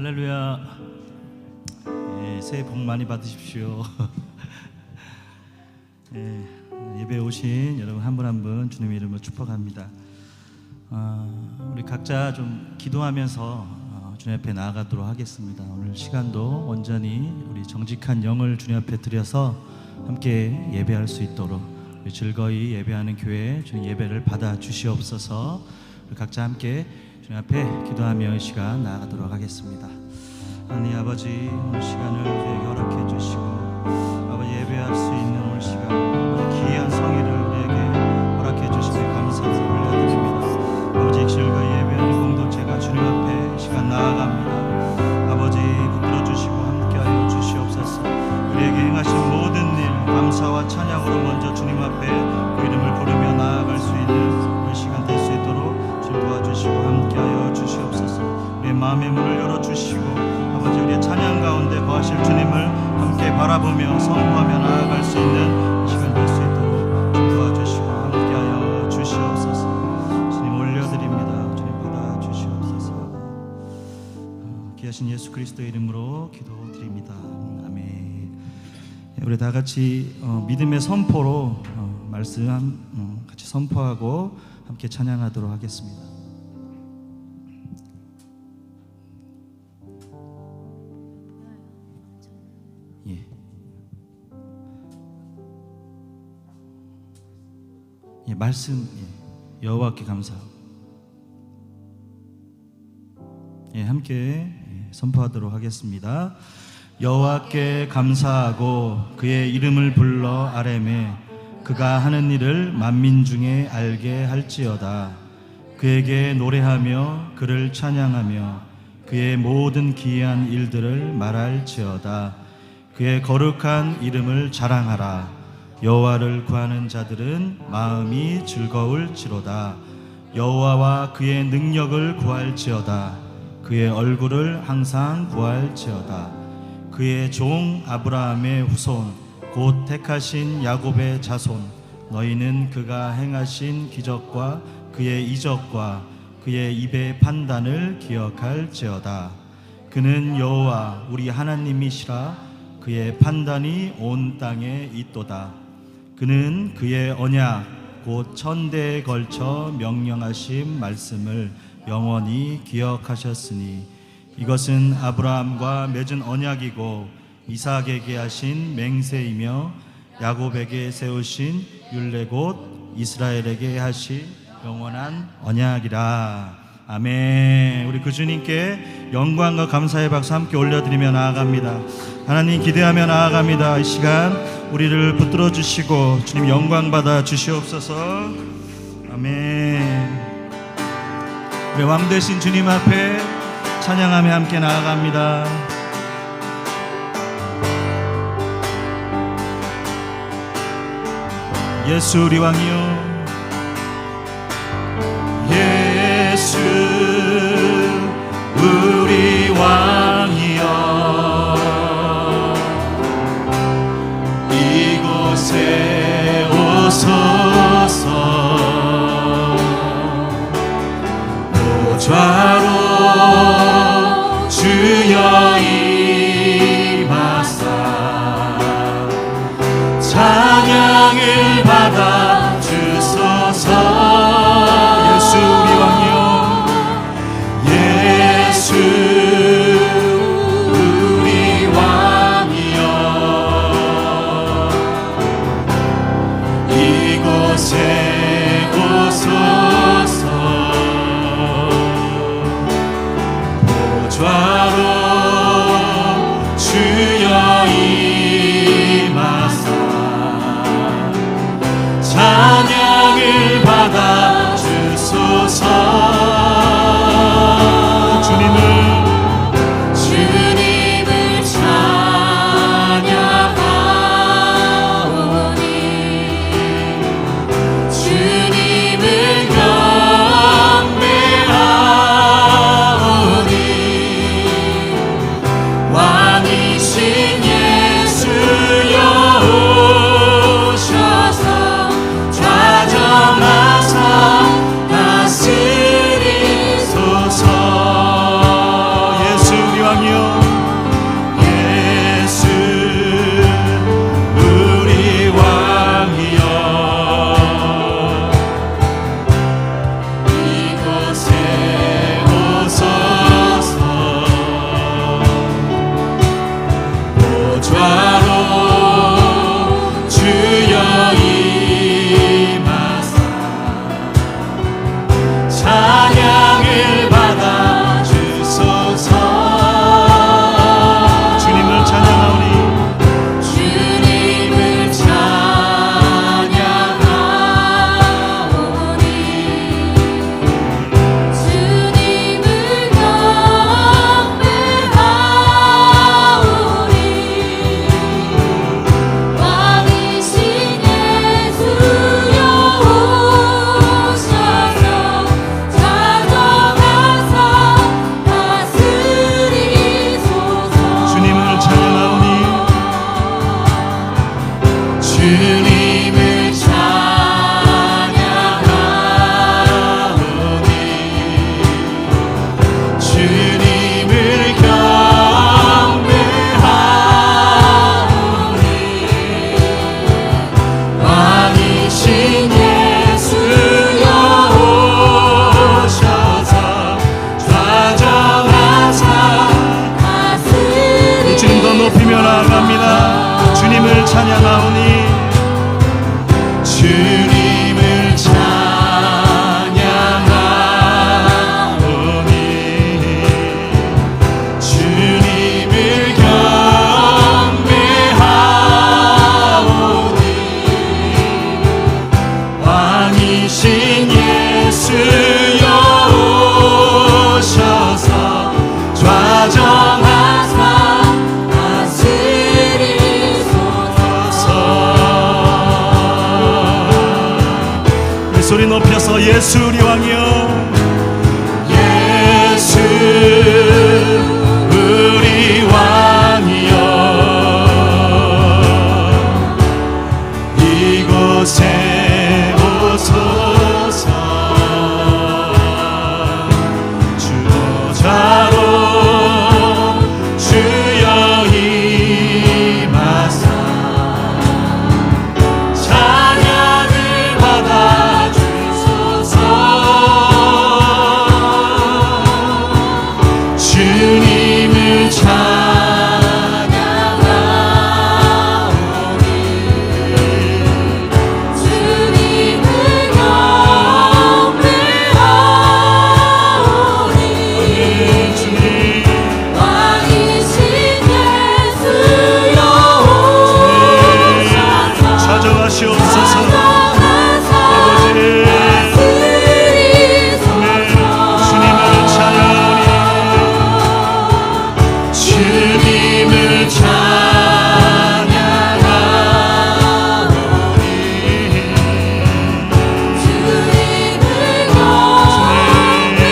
할렐루야. 새해 복 많이 받으십시오. 예배에 오신 여러분 한 분 한 분 주님의 이름으로 축복합니다. 우리 각자 좀 기도하면서 주님 앞에 나아가도록 하겠습니다. 오늘 시간도 온전히 우리 정직한 영을 주님 앞에 드려서 함께 예배할 수 있도록 즐거이 예배하는 교회 주님 예배를 받아 주시옵소서. 우리 각자 함께 주님 앞에 기도하며 이 시간 나아가도록 하겠습니다. 하나님 아버지, 오늘 시간을 우리에게 허락해 주시고 아버지 예배할 수 있는 오늘 시간 아버지 귀한 성의를 우리에게 허락해 주시며 감사를 올려드립니다. 아버지 즐거이 예배하는 공동체가 주님 앞에 시간 나아갑니다. 아버지 붙들어 주시고 함께하여 주시옵소서. 우리에게 행하신 모든 일 감사와 찬양으로 먼저 주님 앞에 그 이름을 부르며 나아갈 수 있는 이 시간 될 수 있도록 주님 도와주시고 함께하여 주시옵소서. 우리의 마음의 문을 열어주시고 아버지 우리의 찬양 가운데 거하실 주님을 함께 바라보며 선포하며 나아갈 수 있는 시간 될 수 있도록 주님 도와주시고 함께하여 주시옵소서. 주님 올려드립니다. 주님 받아주시옵소서. 귀하신 예수 그리스도의 이름으로 기도드립니다. 아멘. 우리 다 같이 믿음의 선포로 말씀 같이 선포하고 함께 찬양하도록 하겠습니다. 말씀 여호와께 감사하고 함께 선포하도록 하겠습니다. 여호와께 감사하고 그의 이름을 불러 아뢰매 그가 하는 일을 만민 중에 알게 할지어다. 그에게 노래하며 그를 찬양하며 그의 모든 기이한 일들을 말할지어다. 그의 거룩한 이름을 자랑하라. 여호와를 구하는 자들은 마음이 즐거울지로다. 여호와와 그의 능력을 구할지어다. 그의 얼굴을 항상 구할지어다. 그의 종 아브라함의 후손 곧 택하신 야곱의 자손 너희는 그가 행하신 기적과 그의 이적과 그의 입의 판단을 기억할지어다. 그는 여호와 우리 하나님이시라. 그의 판단이 온 땅에 있도다. 그는 그의 언약 곧 천대에 걸쳐 명령하신 말씀을 영원히 기억하셨으니 이것은 아브라함과 맺은 언약이고 이삭에게 하신 맹세이며 야곱에게 세우신 율례 곧 이스라엘에게 하신 영원한 언약이라. 아멘. 우리 그 주님께 영광과 감사의 박수 함께 올려드리며 나아갑니다. 하나님 기대하며 나아갑니다. 이 시간 우리를 붙들어 주시고 주님 영광 받아 주시옵소서. 아멘. 우리 왕 되신 주님 앞에 찬양하며 함께 나아갑니다. 예수 우리 왕이요 예수 우리 왕이여 이곳에 오소서. 보좌로 주여 임하사 찬양을 받아 주소서. 예수 우리 왕이여 예수 우리 왕이여 이곳에 오소서. 보좌로 주여 임하사 찬양을 받아 주소서. 주님을 찬양하오니 주님을 왕이신 예수여 오셔서 좌정하사 다스리소서. 이 소리 높여서 예수 우리 왕이여, 예수 우리 왕이여, 이곳에 오소서. 주 보좌로 주여 임하사 찬양을 받아주소서. 주님을 찬양하오니 주님을 경배하오니 주님 왕이신 예수여 오셔서 찾아가시옵소서. 아버지 주님을 찬양하오니 주님을 찬양하오니 주님을 경배하오니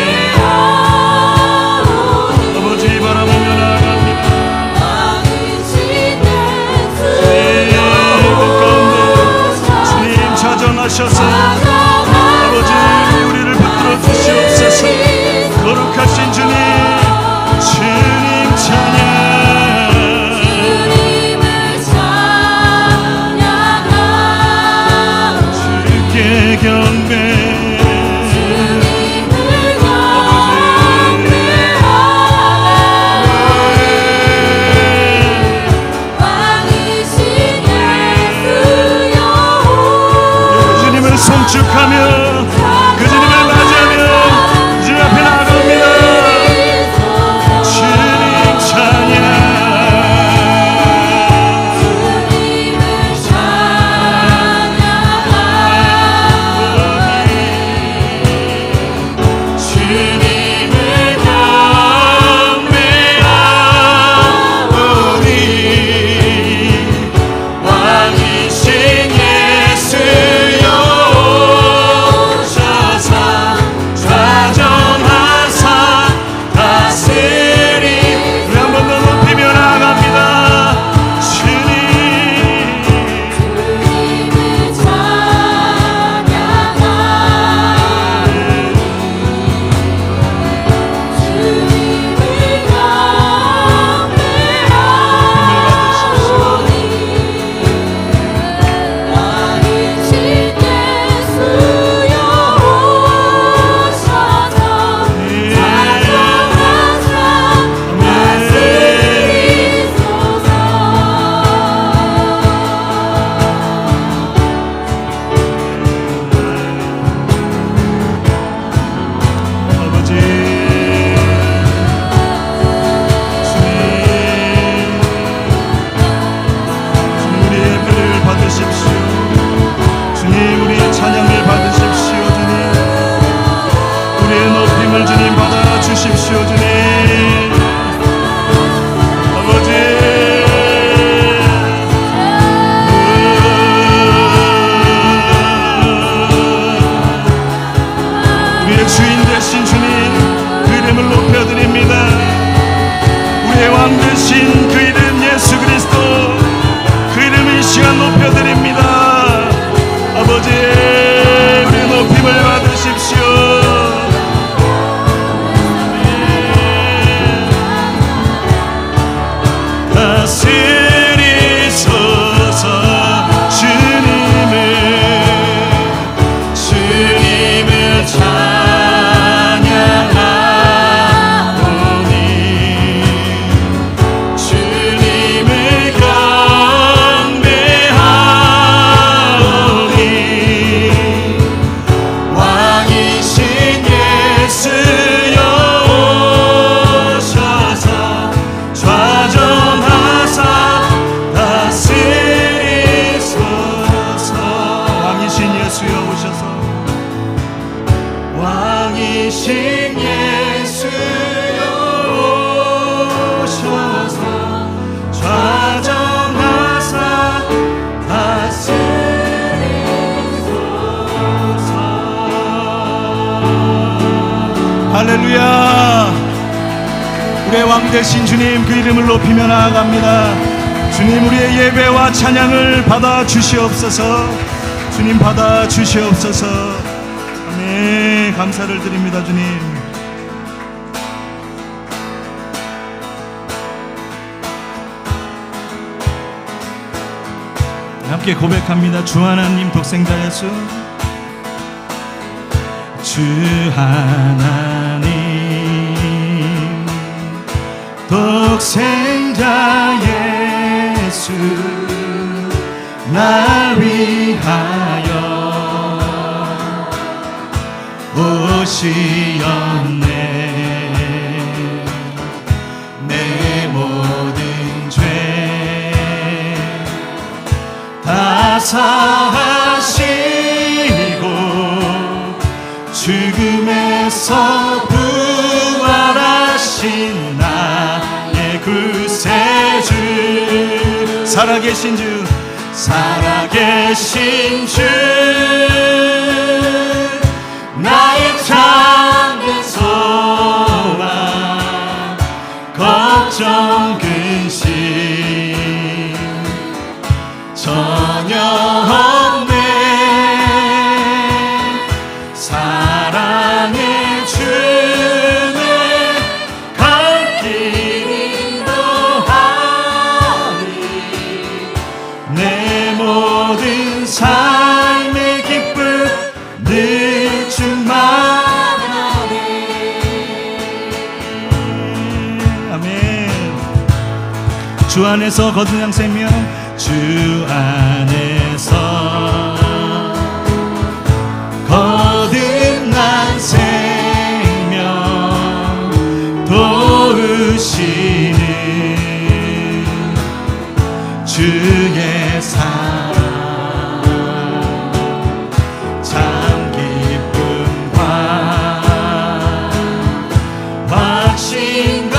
아버지 바라보며 나아갑니다. 왕이신 예수여 주님 자정하셔서 아버지 우리를 붙들어 주시옵소서. 거룩하신 주님, 주님 찬양, 주님을 찬양하오니 주께 경배, 주님을 경배하오니 왕이신 예수여 주님을 송축하며 그 주님을 맞이하며 주 앞에 나아갑니다. 주님 찬양, 주님을 찬양하오니 주님을 경배하오니 왕이신 예수여 오셔서 좌정하사 다스리. 우리 한 번 더 높이며 나아갑니다. 주님 주님을 찬양하오니 주님을 경배하오니 왕이신 예수여 오셔서 아버지 주님 우리의 예배를 받으십시오. 주님 우리의 찬양을 받으십시오. 주님 우리의 높임을 주님 받아주십시오. 주님 아버지 우리의 주인 되신 주님 그 이름을 높여드립니다. 우리의 왕 되신 그 이름 예수 그리스도 그 이름 이 시간 높여드립니다. 아버지 우리의 높임을 받으십시오. 다스리소서. 주님을 찬양하오니 주님을 경배하오니 왕이신 예수여 오셔서 좌정하사 다스리소서. 왕이신 예수여 오셔서 이신 예수여 오셔서 좌정하사 다스리소서. 할렐루야. 우리의 왕 되신 주님, 그 이름을 높이며 나아갑니다. 주님, 우리의 예배와 찬양을 받아 주시옵소서. 주님, 받아 주시옵소서. 아멘. 감사를 드립니다. 주님. 함께 고백합니다. 주 하나님 독생자 예수, 주 하나님 독생자 예수, 날 위하여 오시었네. 내 모든 죄 다 사하시고 죽음에서 부활하신 나의 구세주, 살아계신 주, 살아계신 주, 나의 참된 소망, 걱정 근심 전혀 없네. 사랑의 주내 갈 길 인도하니 내 모든 삶의 기쁨 늘 충만하네. 아멘. 주 안에서 거듭난 생명, 주 안에서 거듭난 생명, 도우시는 주의 사랑, 참 기쁨과 확신과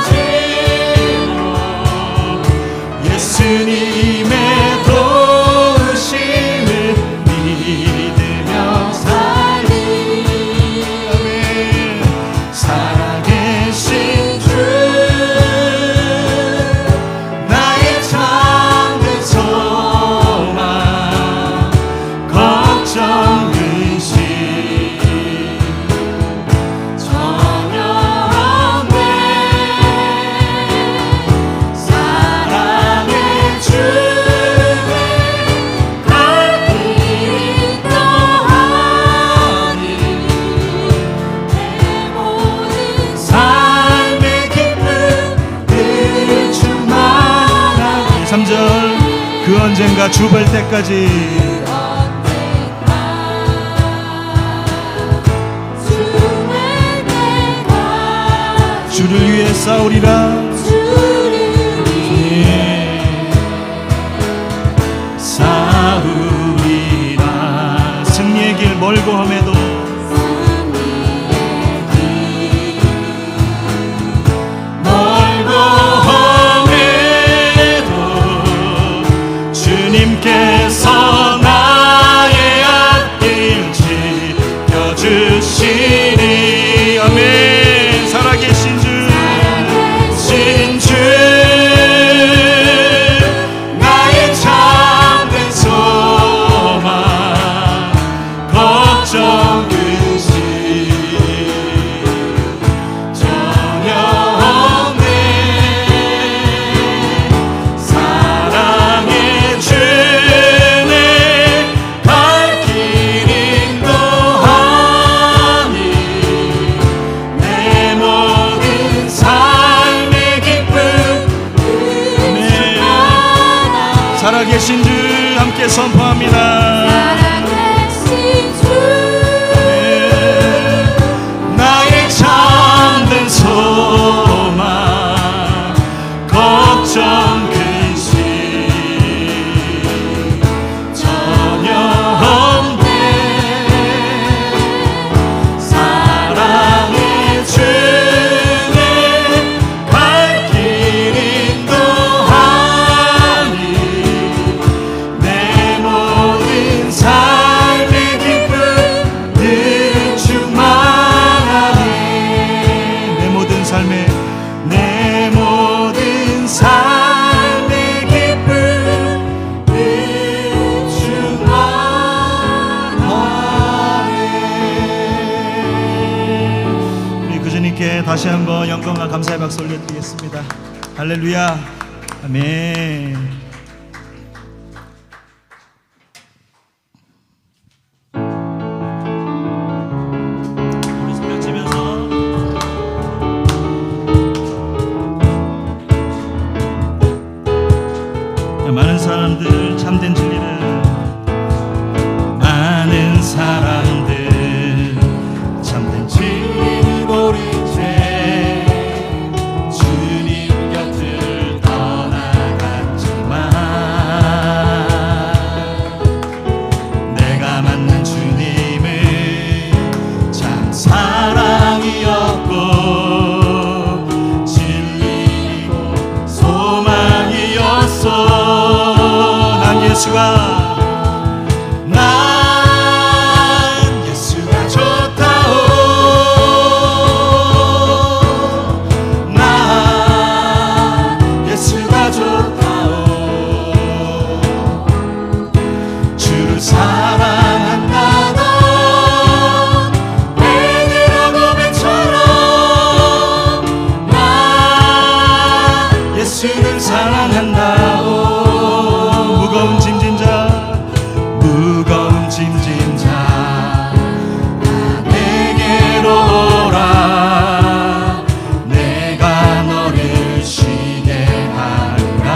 힘으로 예수님의 도우심을 믿으며 살리. 아멘. 살아계신 주, 나의 참된 소망, 걱정 근심 전혀 없네. 사랑의 주내 갈 길 인도하니 내 모든 삶의 기쁨 늘 충만하니. 3절, 그 언젠가 주 볼 때까지 주를 위해 싸우리라. 싸우리라. 승리의 길 멀고 험해도 멀고 험해도 주님께서 나의 앞길 지켜주시니. 아멘. 살아계신 주, 나의 참된 소망, 걱정 근심 전혀 없네. 사랑의 주내 갈 길 인도하니 내 모든 삶의 기쁨. 아멘. 살아계신 주 함께 선포합니다. 나의 참된 소망, 걱정 근심 전혀 없네. 사랑 다시 한번 영광과 감사의 박수 올려드리겠습니다. 할렐루야. 아멘. 우리 손뼉 치면서 많은 사람들 참된 진리를 많은 사람들 참된 진리를 모른 채 주님 곁을 떠나갔지만 내가 만난 주님은 참 사랑이었고 진리이고 소망이었어. 난 예수가 좋다오. 난 예수가 좋다오. 주를 사랑한다던 베드로 고백처럼 난 예수를 사랑한다오. 무거운 짐진 자 내게로 오라. 내가 너를 쉬게 하리라.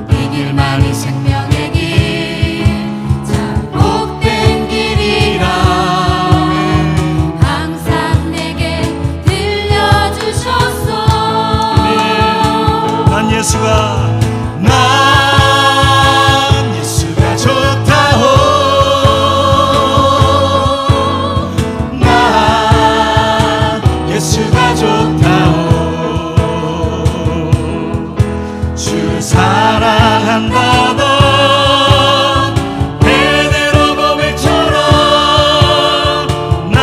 이 길만이 생명의 길, 참 복된 길이라 항상 내게 들려주셨소. 난 예수가 좋다오. 난 예수가 좋다오. 주를 사랑한다던 베드로 고백처럼 난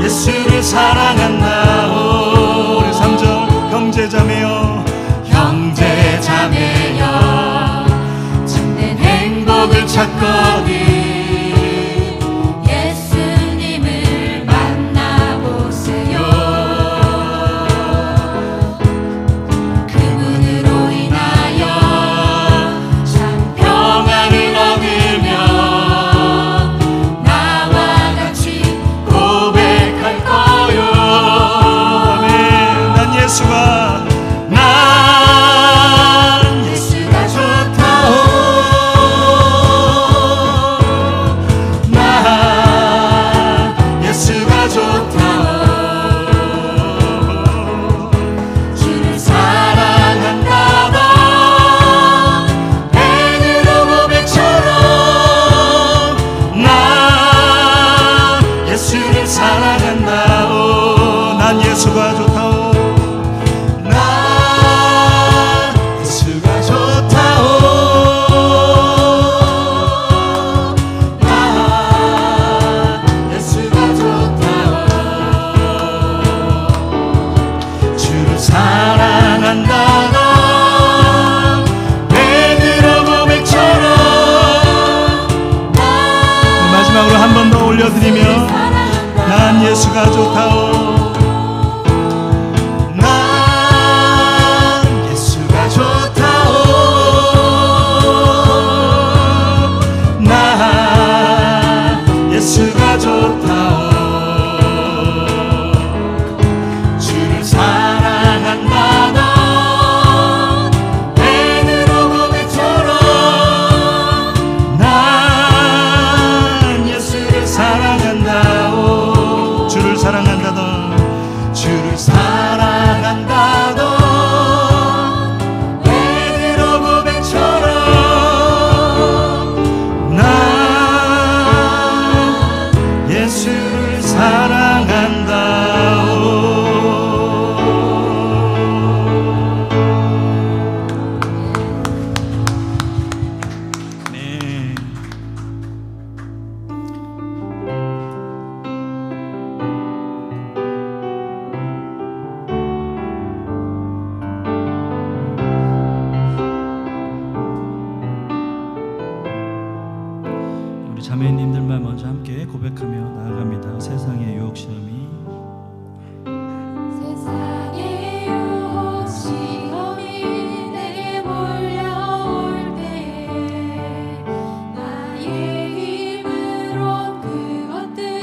예수를 사랑한다오. 우리 3절 형제자매여 행복을 찾거든 예수님을 만나보세요. 그분으로 인하여 참 평안을 얻으며 나와 같이 고백할 거요. 아멘. 난 예수가 사랑한다오. 난 예수가 좋다오. 난 예수가 좋다오. 난 예수가 좋다오. 주를 사랑한다던 베드로 고백처럼 마지막으로 한 번 더 올려드리며 난 예수가 좋다오. 난 예수가 좋다오. 난 예수가 좋다오. 주를 사랑한다던 베드로 고백처럼 난 예수를 사랑한다오. 주를 사랑한다던 자매님들만 먼저 함께 고백하며 나아갑니다. 세상의 유혹 시험이 세상의 유혹 시험이 내게 몰려올 때에 나의 힘으로 그것들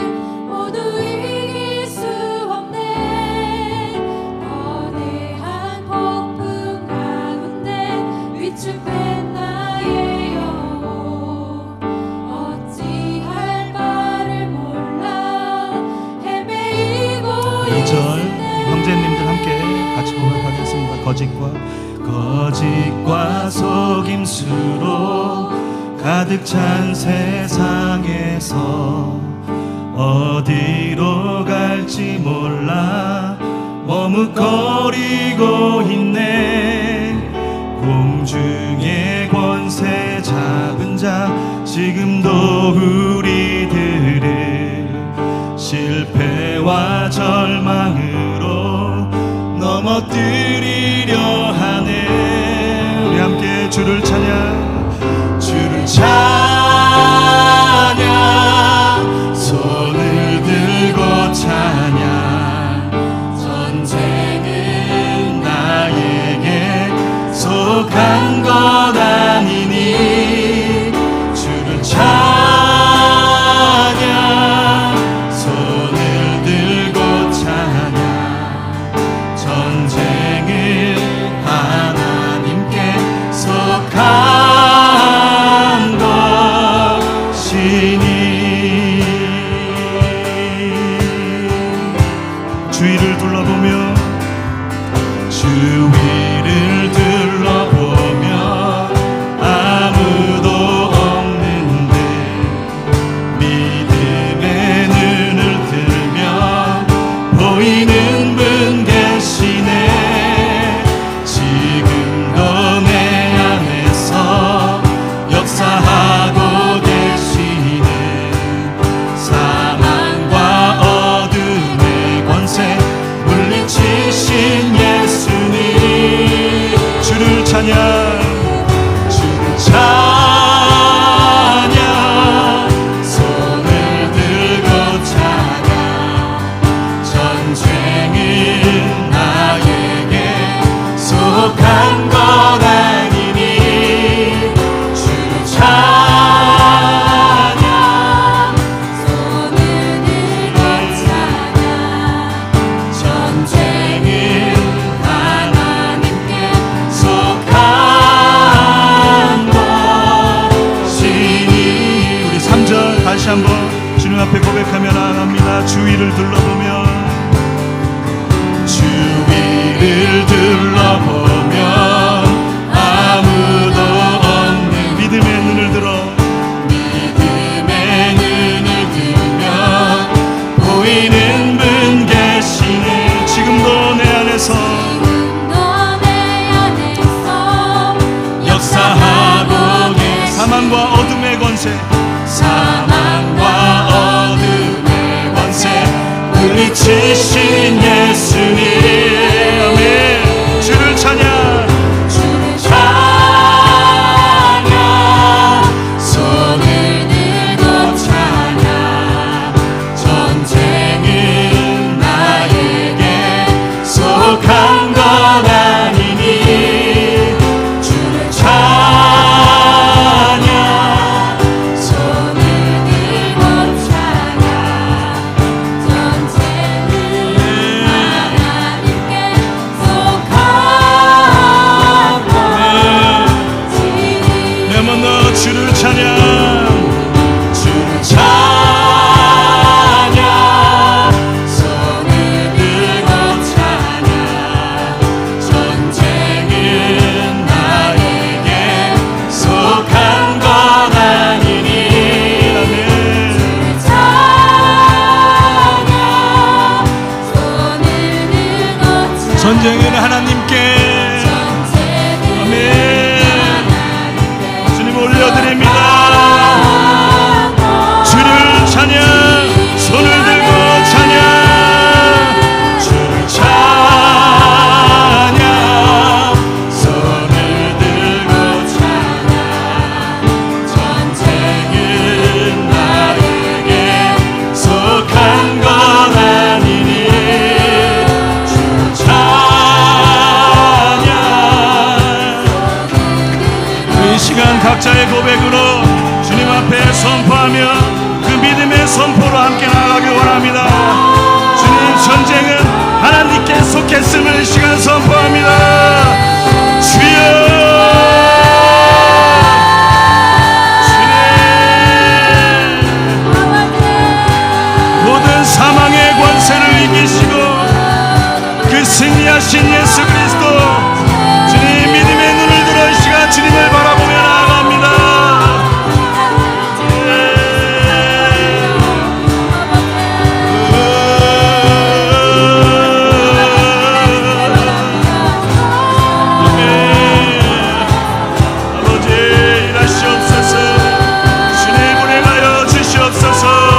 모두 이길 수 없네. 거대한 폭풍 가운데 위축된 나의 영혼 어찌할 바를 몰라 헤매이고 2절 형제님들 함께 같이 고백하겠습니다. 거짓과 속임수로 가득 찬 세상에서 어디로 갈지 몰라 머뭇거리고 있네. 공중의 권세 잡은 자 지금도 우리들을 실패와 절망으로 넘어뜨리려 하네. 우리 함께 주를 찬양, 주를 찬양, 손을 들고 찬양. 전쟁은 나에게 속한 것 아니니 주를 찬양, 손을 들고 찬양. 전쟁은 하나님께 속한 것이니. 주위를 둘러보며 주위를 둘러보며 아무도 없는데 믿음의 눈을 들면 보이는 분 계시네. 지금도 내 안에서 역사하고 계시는 사망과 어둠의 권세 물리치신 예수님. 주를 찬양, 주를 찬양, 손을 들고 찬양. 전쟁은 나에게 속한 것 아니니 주를 찬양, 손을 들고 찬양. 전쟁은 하나님께 속한 것이니. 우리 3절 다시 한번 주님 앞에 고백하며 나아갑니다. 주위를 둘러보며 주위를 둘러보면 아무도 없는 믿음의 눈을 들어 믿음의 눈을 들면 보이는 분 계시네. 지금도 내 안에서 지금도 내 안에서 역사하고 계신 사망과 어둠의 권세, 사망과 어둠의 권세 물리치신 예수님. 아멘. 주를 찬양, 주를 찬양. 손을 들고 찬양. 전쟁은 나에게 속한 것 아니니 주를 찬양, 손을 들고 찬양. 전쟁은 하나님께 속한 것이니. 내 한번 더 주를 찬양, 주를 찬양, 손을 들고 찬양. 전쟁은 나에게 속한 것 아니니. 아멘. 찬양. 손을 들고 찬양. 전쟁은 하나님께. 아멘. 주님 올려드립니다. 주를 찬양, 손을 들고 찬양. 주를 찬양, 손을 들고 찬양. 전쟁은 앞에 선포하며 그 믿음의 선포로 함께 나아가길 원합니다. 주님, 전쟁은 하나님께 속했음을 이 시간 선포합니다. 주여, 사망의 권세를 이기시고 그 승리하신 예수 그리스도, 주님, 믿음의 눈을 들어 이 시간 주님을 바라보며 나아갑니다. 아버지, 일하시옵소서. 주님, 운행하여 주시옵소서.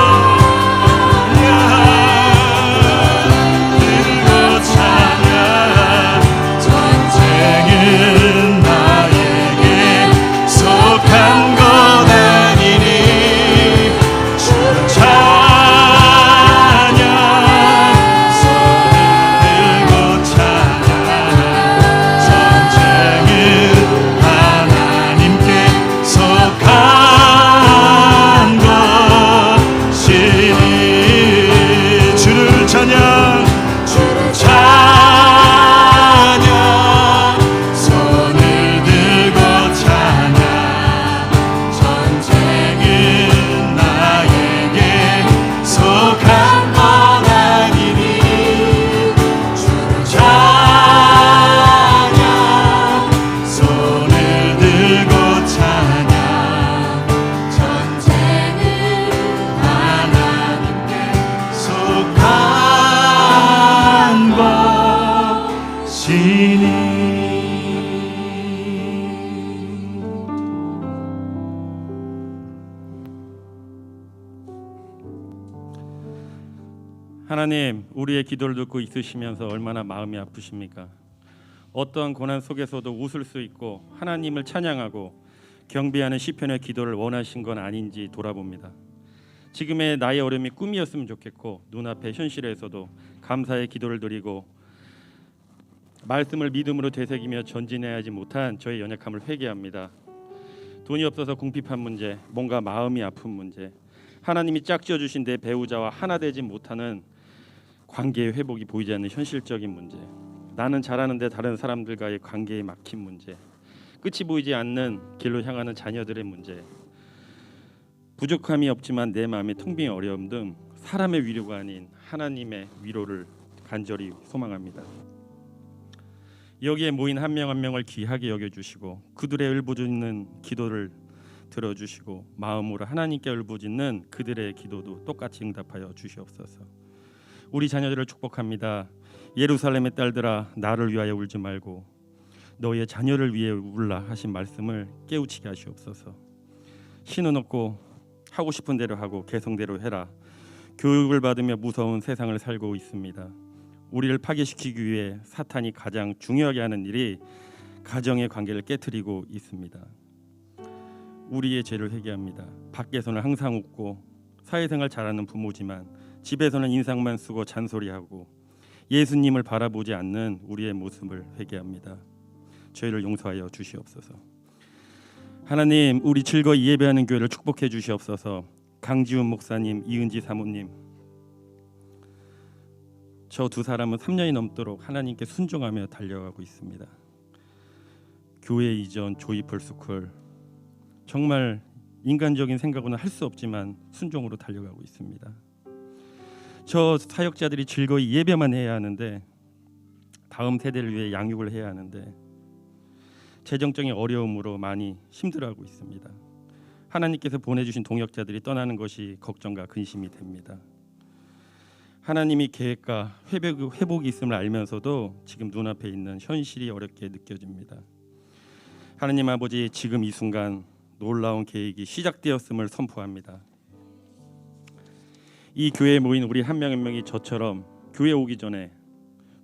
하나님, 우리의 기도를 듣고 있으시면서 얼마나 마음이 아프십니까? 어떠한 고난 속에서도 웃을 수 있고 하나님을 찬양하고 경배하는 시편의 기도를 원하신 건 아닌지 돌아봅니다. 지금의 나의 어려움이 꿈이었으면 좋겠고 눈앞의 현실에서도 감사의 기도를 드리고 말씀을 믿음으로 되새기며 전진해야지 못한 저의 연약함을 회개합니다. 돈이 없어서 궁핍한 문제, 뭔가 마음이 아픈 문제, 하나님이 짝지어 주신 내 배우자와 하나 되지 못하는 관계의 회복이 보이지 않는 현실적인 문제, 나는 잘하는데 다른 사람들과의 관계에 막힌 문제, 끝이 보이지 않는 길로 향하는 자녀들의 문제, 부족함이 없지만 내 마음의 텅 빈 어려움 등 사람의 위로가 아닌 하나님의 위로를 간절히 소망합니다. 여기에 모인 한 명 한 명을 귀하게 여겨주시고 그들의 울부짖는 기도를 들어주시고 마음으로 하나님께 울부짖는 그들의 기도도 똑같이 응답하여 주시옵소서. 우리 자녀들을 축복합니다. 예루살렘의 딸들아, 나를 위하여 울지 말고 너의 자녀를 위해 울라 하신 말씀을 깨우치게 하시옵소서. 신은 없고 하고 싶은 대로 하고 개성대로 해라. 교육을 받으며 무서운 세상을 살고 있습니다. 우리를 파괴시키기 위해 사탄이 가장 중요하게 하는 일이 가정의 관계를 깨트리고 있습니다. 우리의 죄를 회개합니다. 밖에서는 항상 웃고 사회생활 잘하는 부모지만 집에서는 인상만 쓰고 잔소리하고 예수님을 바라보지 않는 우리의 모습을 회개합니다. 저희를 용서하여 주시옵소서. 하나님, 우리 즐거이 예배하는 교회를 축복해 주시옵소서. 강지훈 목사님, 이은지 사모님, 저 두 사람은 3년이 넘도록 하나님께 순종하며 달려가고 있습니다. 교회 이전, 조이풀 스쿨, 정말 인간적인 생각으로는 할 수 없지만 순종으로 달려가고 있습니다. 저 사역자들이 즐거이 예배만 해야 하는데 다음 세대를 위해 양육을 해야 하는데 재정적인 어려움으로 많이 힘들어하고 있습니다. 하나님께서 보내주신 동역자들이 떠나는 것이 걱정과 근심이 됩니다. 하나님이 계획과 회복이 있음을 알면서도 지금 눈앞에 있는 현실이 어렵게 느껴집니다. 하나님 아버지, 지금 이 순간 놀라운 계획이 시작되었음을 선포합니다. 이 교회에 모인 우리 한 명 한 명이 저처럼 교회 오기 전에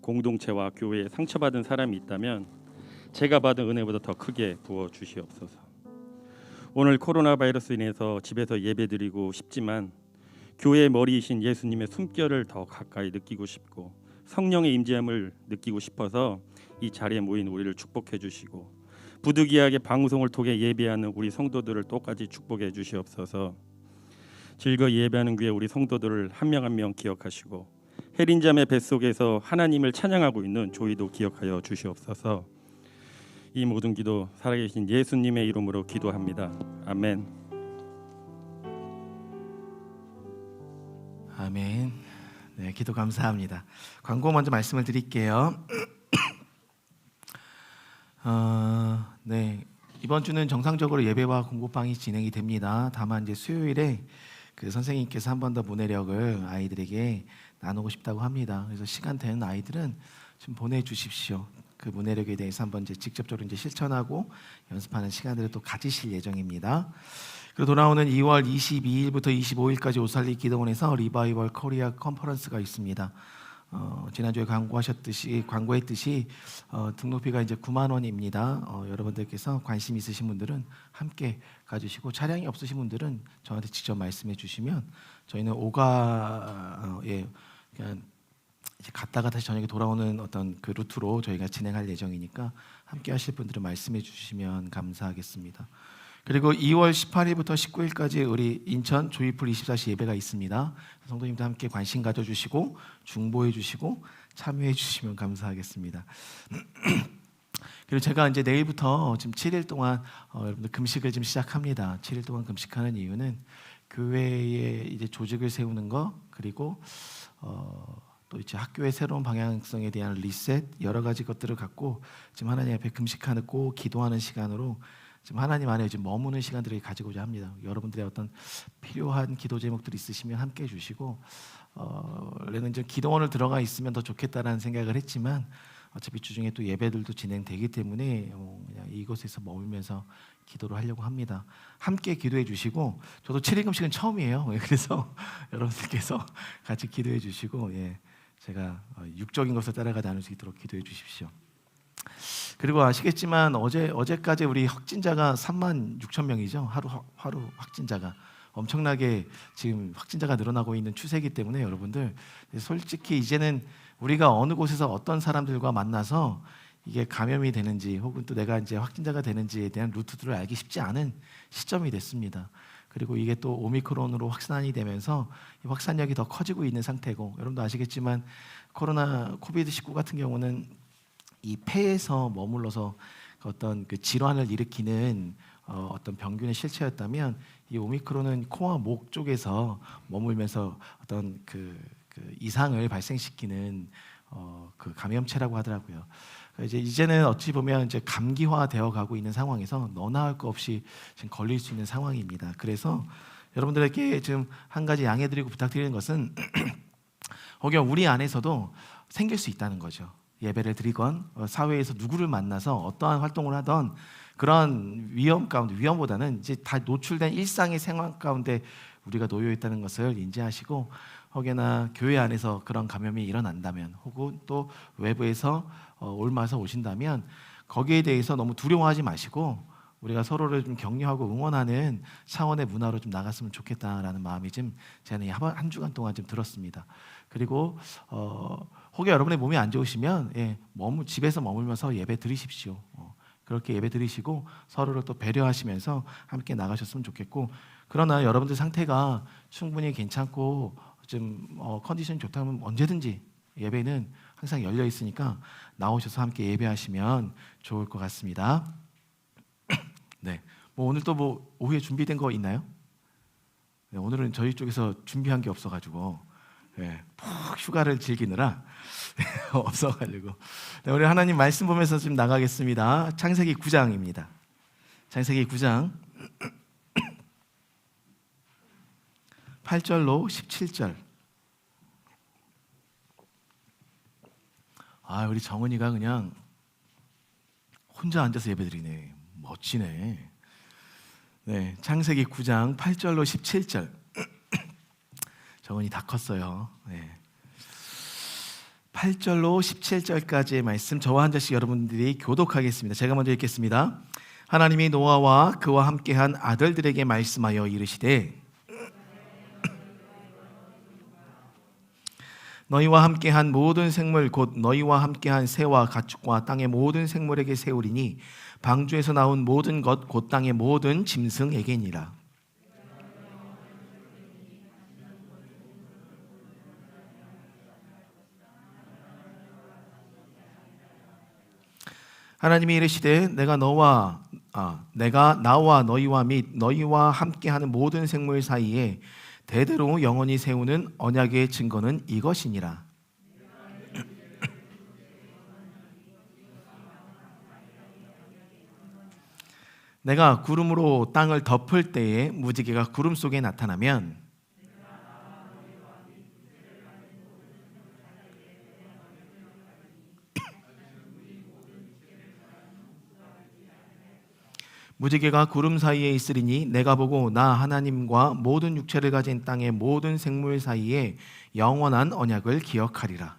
공동체와 교회에 상처받은 사람이 있다면 제가 받은 은혜보다 더 크게 부어 주시옵소서. 오늘 코로나 바이러스로 인해서 집에서 예배드리고 싶지만 교회의 머리이신 예수님의 숨결을 더 가까이 느끼고 싶고 성령의 임재함을 느끼고 싶어서 이 자리에 모인 우리를 축복해 주시고 부득이하게 방송을 통해 예배하는 우리 성도들을 똑같이 축복해 주시옵소서. 즐거이 예배하는 교회 우리 성도들을 한 명 한 명 기억하시고 혜린자매 뱃속에서 하나님을 찬양하고 있는 조이도 기억하여 주시옵소서. 이 모든 기도 살아계신 예수님의 이름으로 기도합니다. 아멘. 아멘. 네, 기도 감사합니다. 광고 먼저 말씀을 드릴게요. 네, 이번 주는 정상적으로 예배와 공부방이 진행이 됩니다. 다만 이제 수요일에 그 선생님께서 한 번 더 문해력을 아이들에게 나누고 싶다고 합니다. 그래서 시간 되는 아이들은 좀 보내주십시오. 그 문해력에 대해서 한번 이제 직접적으로 이제 실천하고 연습하는 시간들을 또 가지실 예정입니다. 그리고 돌아오는 2월 22일부터 25일까지 오살리 기도원에서 리바이벌 코리아 컨퍼런스가 있습니다. 지난주에 광고했듯이 등록비가 이제 9만 원입니다. 여러분들께서 관심 있으신 분들은 함께 가주시고 차량이 없으신 분들은 저한테 직접 말씀해 주시면 저희는 그냥 이제 갔다가 다시 저녁에 돌아오는 어떤 그 루트로 저희가 진행할 예정이니까 함께 하실 분들은 말씀해 주시면 감사하겠습니다. 그리고 2월 18일부터 19일까지 우리 인천 조이풀 24시 예배가 있습니다. 성도님들 함께 관심 가져주시고 중보해 주시고 참여해 주시면 감사하겠습니다. 그리고 제가 이제 내일부터 지금 7일 동안 여러분들 금식을 지금 시작합니다. 7일 동안 금식하는 이유는 교회에 이제 조직을 세우는 거 그리고 또 이제 학교의 새로운 방향성에 대한 리셋 여러 가지 것들을 갖고 지금 하나님 앞에 금식하고 기도하는 시간으로 지금 하나님 안에 지금 머무는 시간들을 가지고자 합니다. 여러분들의 어떤 필요한 기도 제목들이 있으시면 함께 해주시고 원래는 이제 기도원을 들어가 있으면 더 좋겠다라는 생각을 했지만 어차피 주중에 또 예배들도 진행되기 때문에 그냥 이곳에서 머물면서 기도를 하려고 합니다. 함께 기도해 주시고 저도 7일 금식은 처음이에요. 그래서 여러분들께서 같이 기도해 주시고 제가 육적인 것을 따라가 나눌 수 있도록 기도해 주십시오. 그리고 아시겠지만 어제까지 우리 확진자가 3만 6천 명이죠. 하루 확진자가 엄청나게 지금 확진자가 늘어나고 있는 추세이기 때문에 여러분들 솔직히 이제는 우리가 어느 곳에서 어떤 사람들과 만나서 이게 감염이 되는지 혹은 또 내가 이제 확진자가 되는지에 대한 루트들을 알기 쉽지 않은 시점이 됐습니다. 그리고 이게 또 오미크론으로 확산이 되면서 확산력이 더 커지고 있는 상태고 여러분도 아시겠지만 코비드19 같은 경우는 이 폐에서 머물러서 어떤 그 질환을 일으키는 어떤 병균의 실체였다면 이 오미크론은 코와 목 쪽에서 머물면서 어떤 그 이상을 발생시키는 그 감염체라고 하더라고요. 이제는 어찌 보면 이제 감기화되어 가고 있는 상황에서 너나 할 거 없이 지금 걸릴 수 있는 상황입니다. 그래서 여러분들에게 지금 한 가지 양해드리고 부탁드리는 것은 혹여 우리 안에서도 생길 수 있다는 거죠. 예배를 드리건 사회에서 누구를 만나서 어떠한 활동을 하던 그런 위험보다는 이제 다 노출된 일상의 생활 가운데 우리가 놓여 있다는 것을 인지하시고 혹여나 교회 안에서 그런 감염이 일어난다면 혹은 또 외부에서 옮아서 오신다면 거기에 대해서 너무 두려워하지 마시고 우리가 서로를 좀 격려하고 응원하는 차원의 문화로 좀 나갔으면 좋겠다라는 마음이 좀 저는 한 주간 동안 좀 들었습니다. 그리고 혹여 여러분의 몸이 안 좋으시면 집에서 머물면서 예배 드리십시오. 그렇게 예배 드리시고 서로를 또 배려하시면서 함께 나가셨으면 좋겠고 그러나 여러분들 상태가 충분히 괜찮고 좀 컨디션이 좋다면 언제든지 예배는 항상 열려 있으니까 나오셔서 함께 예배하시면 좋을 것 같습니다. 네, 오늘 또 오후에 준비된 거 있나요? 네, 오늘은 저희 쪽에서 준비한 게 없어가지고 푹 휴가를 즐기느라 없어가지고 우리 하나님 말씀 보면서 좀 나가겠습니다. 창세기 9장입니다. 창세기 9장 8절로 17절. 우리 정은이가 그냥 혼자 앉아서 예배드리네. 멋지네. 네, 창세기 9장 8절로 17절. 정은이 다 컸어요. 네. 8절로 17절까지의 말씀 저와 한 절씩 여러분들이 교독하겠습니다. 제가 먼저 읽겠습니다. 하나님이 노아와 그와 함께한 아들들에게 말씀하여 이르시되 너희와 함께한 모든 생물 곧 너희와 함께한 새와 가축과 땅의 모든 생물에게 세우리니 방주에서 나온 모든 것 곧 땅의 모든 짐승에게니라. 하나님이 이르시되 내가 나와 너희와 및 너희와 함께하는 모든 생물 사이에 대대로 영원히 세우는 언약의 증거는 이것이니라. 내가 구름으로 땅을 덮을 때에 무지개가 구름 속에 나타나면 무지개가 구름 사이에 있으리니 내가 보고 나 하나님과 모든 육체를 가진 땅의 모든 생물 사이에 영원한 언약을 기억하리라.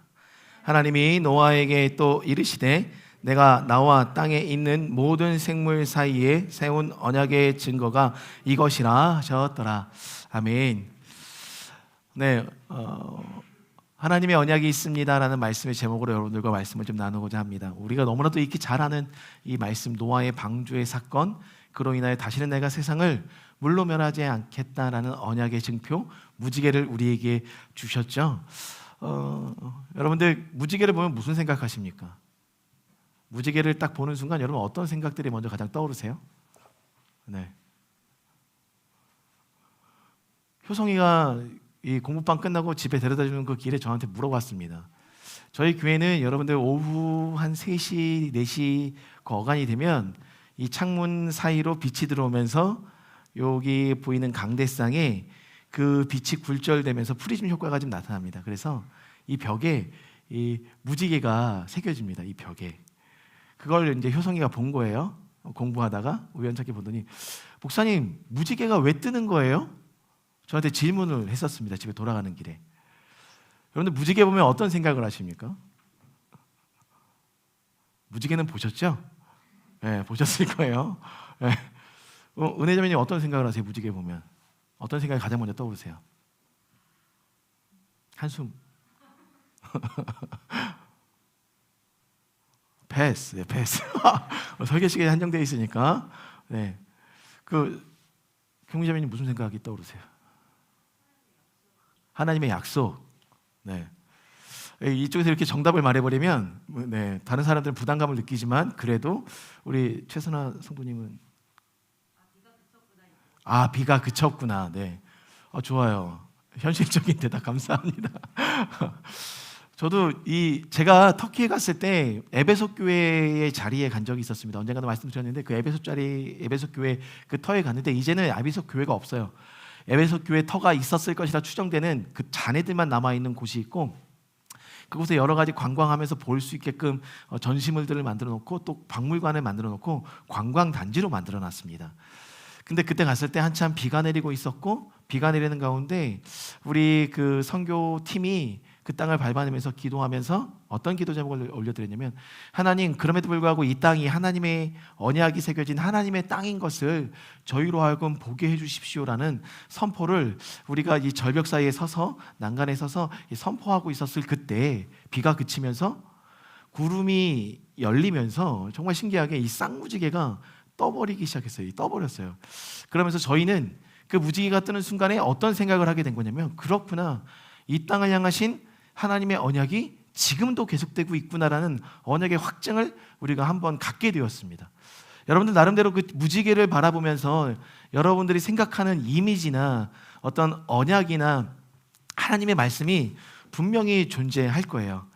하나님이 노아에게 또 이르시되 내가 나와 땅에 있는 모든 생물 사이에 세운 언약의 증거가 이것이라 하셨더라. 아멘. 네, 하나님의 언약이 있습니다라는 말씀의 제목으로 여러분들과 말씀을 좀 나누고자 합니다. 우리가 너무나도 익히 잘 아는 이 말씀, 노아의 방주의 사건, 그로 인하여 다시는 내가 세상을 물로 멸하지 않겠다라는 언약의 증표, 무지개를 우리에게 주셨죠. 여러분들 무지개를 보면 무슨 생각하십니까? 무지개를 딱 보는 순간 여러분 어떤 생각들이 먼저 가장 떠오르세요? 네. 효성이가 이 공부방 끝나고 집에 데려다주는 그 길에 저한테 물어봤습니다. 저희 교회는 여러분들 오후 한 3시, 4시 그 어간이 되면 이 창문 사이로 빛이 들어오면서 여기 보이는 강대상에 그 빛이 굴절되면서 프리즘 효과가 좀 나타납니다. 그래서 이 벽에 이 무지개가 새겨집니다. 이 벽에. 그걸 이제 효성이가 본 거예요. 공부하다가 우연찮게 보더니 목사님 무지개가 왜 뜨는 거예요? 저한테 질문을 했었습니다. 집에 돌아가는 길에. 여러분들 무지개 보면 어떤 생각을 하십니까? 무지개는 보셨죠? 네, 보셨을 거예요. 네. 은혜자매님 어떤 생각을 하세요? 무지개 보면 어떤 생각이 가장 먼저 떠오르세요? 한숨. 패스. 네, 패스. 설계 시간이 한정되어 있으니까. 네. 경미자매님 무슨 생각이 떠오르세요? 하나님의 약속. 네. 이쪽에서 이렇게 정답을 말해버리면 네, 다른 사람들은 부담감을 느끼지만 그래도 우리 최선아 성도님은 비가 그쳤구나. 네. 좋아요. 현실적인 대답 감사합니다. 저도 제가 터키에 갔을 때 에베소 교회의 자리에 간 적이 있었습니다. 언젠가도 말씀드렸는데 그 에베소 교회 그 터에 갔는데 이제는 에베소 교회가 없어요. 에베소 교회 터가 있었을 것이라 추정되는 그 잔해들만 남아 있는 곳이 있고 그곳에 여러 가지 관광하면서 볼 수 있게끔 전시물들을 만들어 놓고 또 박물관을 만들어 놓고 관광 단지로 만들어 놨습니다. 근데 그때 갔을 때 한참 비가 내리고 있었고 비가 내리는 가운데 우리 그 선교팀이 그 땅을 밟아내면서 기도하면서 어떤 기도 제목을 올려드렸냐면 하나님 그럼에도 불구하고 이 땅이 하나님의 언약이 새겨진 하나님의 땅인 것을 저희로 하여금 보게 해주십시오라는 선포를 우리가 이 절벽 사이에 서서 난간에 서서 선포하고 있었을 그때 비가 그치면서 구름이 열리면서 정말 신기하게 이 쌍무지개가 떠버리기 시작했어요. 떠버렸어요. 그러면서 저희는 그 무지개가 뜨는 순간에 어떤 생각을 하게 된 거냐면 그렇구나. 이 땅을 향하신 하나님의 언약이 지금도 계속되고 있구나라는 언약의 확증을 우리가 한번 갖게 되었습니다. 여러분들 나름대로 그 무지개를 바라보면서 여러분들이 생각하는 이미지나 어떤 언약이나 하나님의 말씀이 분명히 존재할 거예요.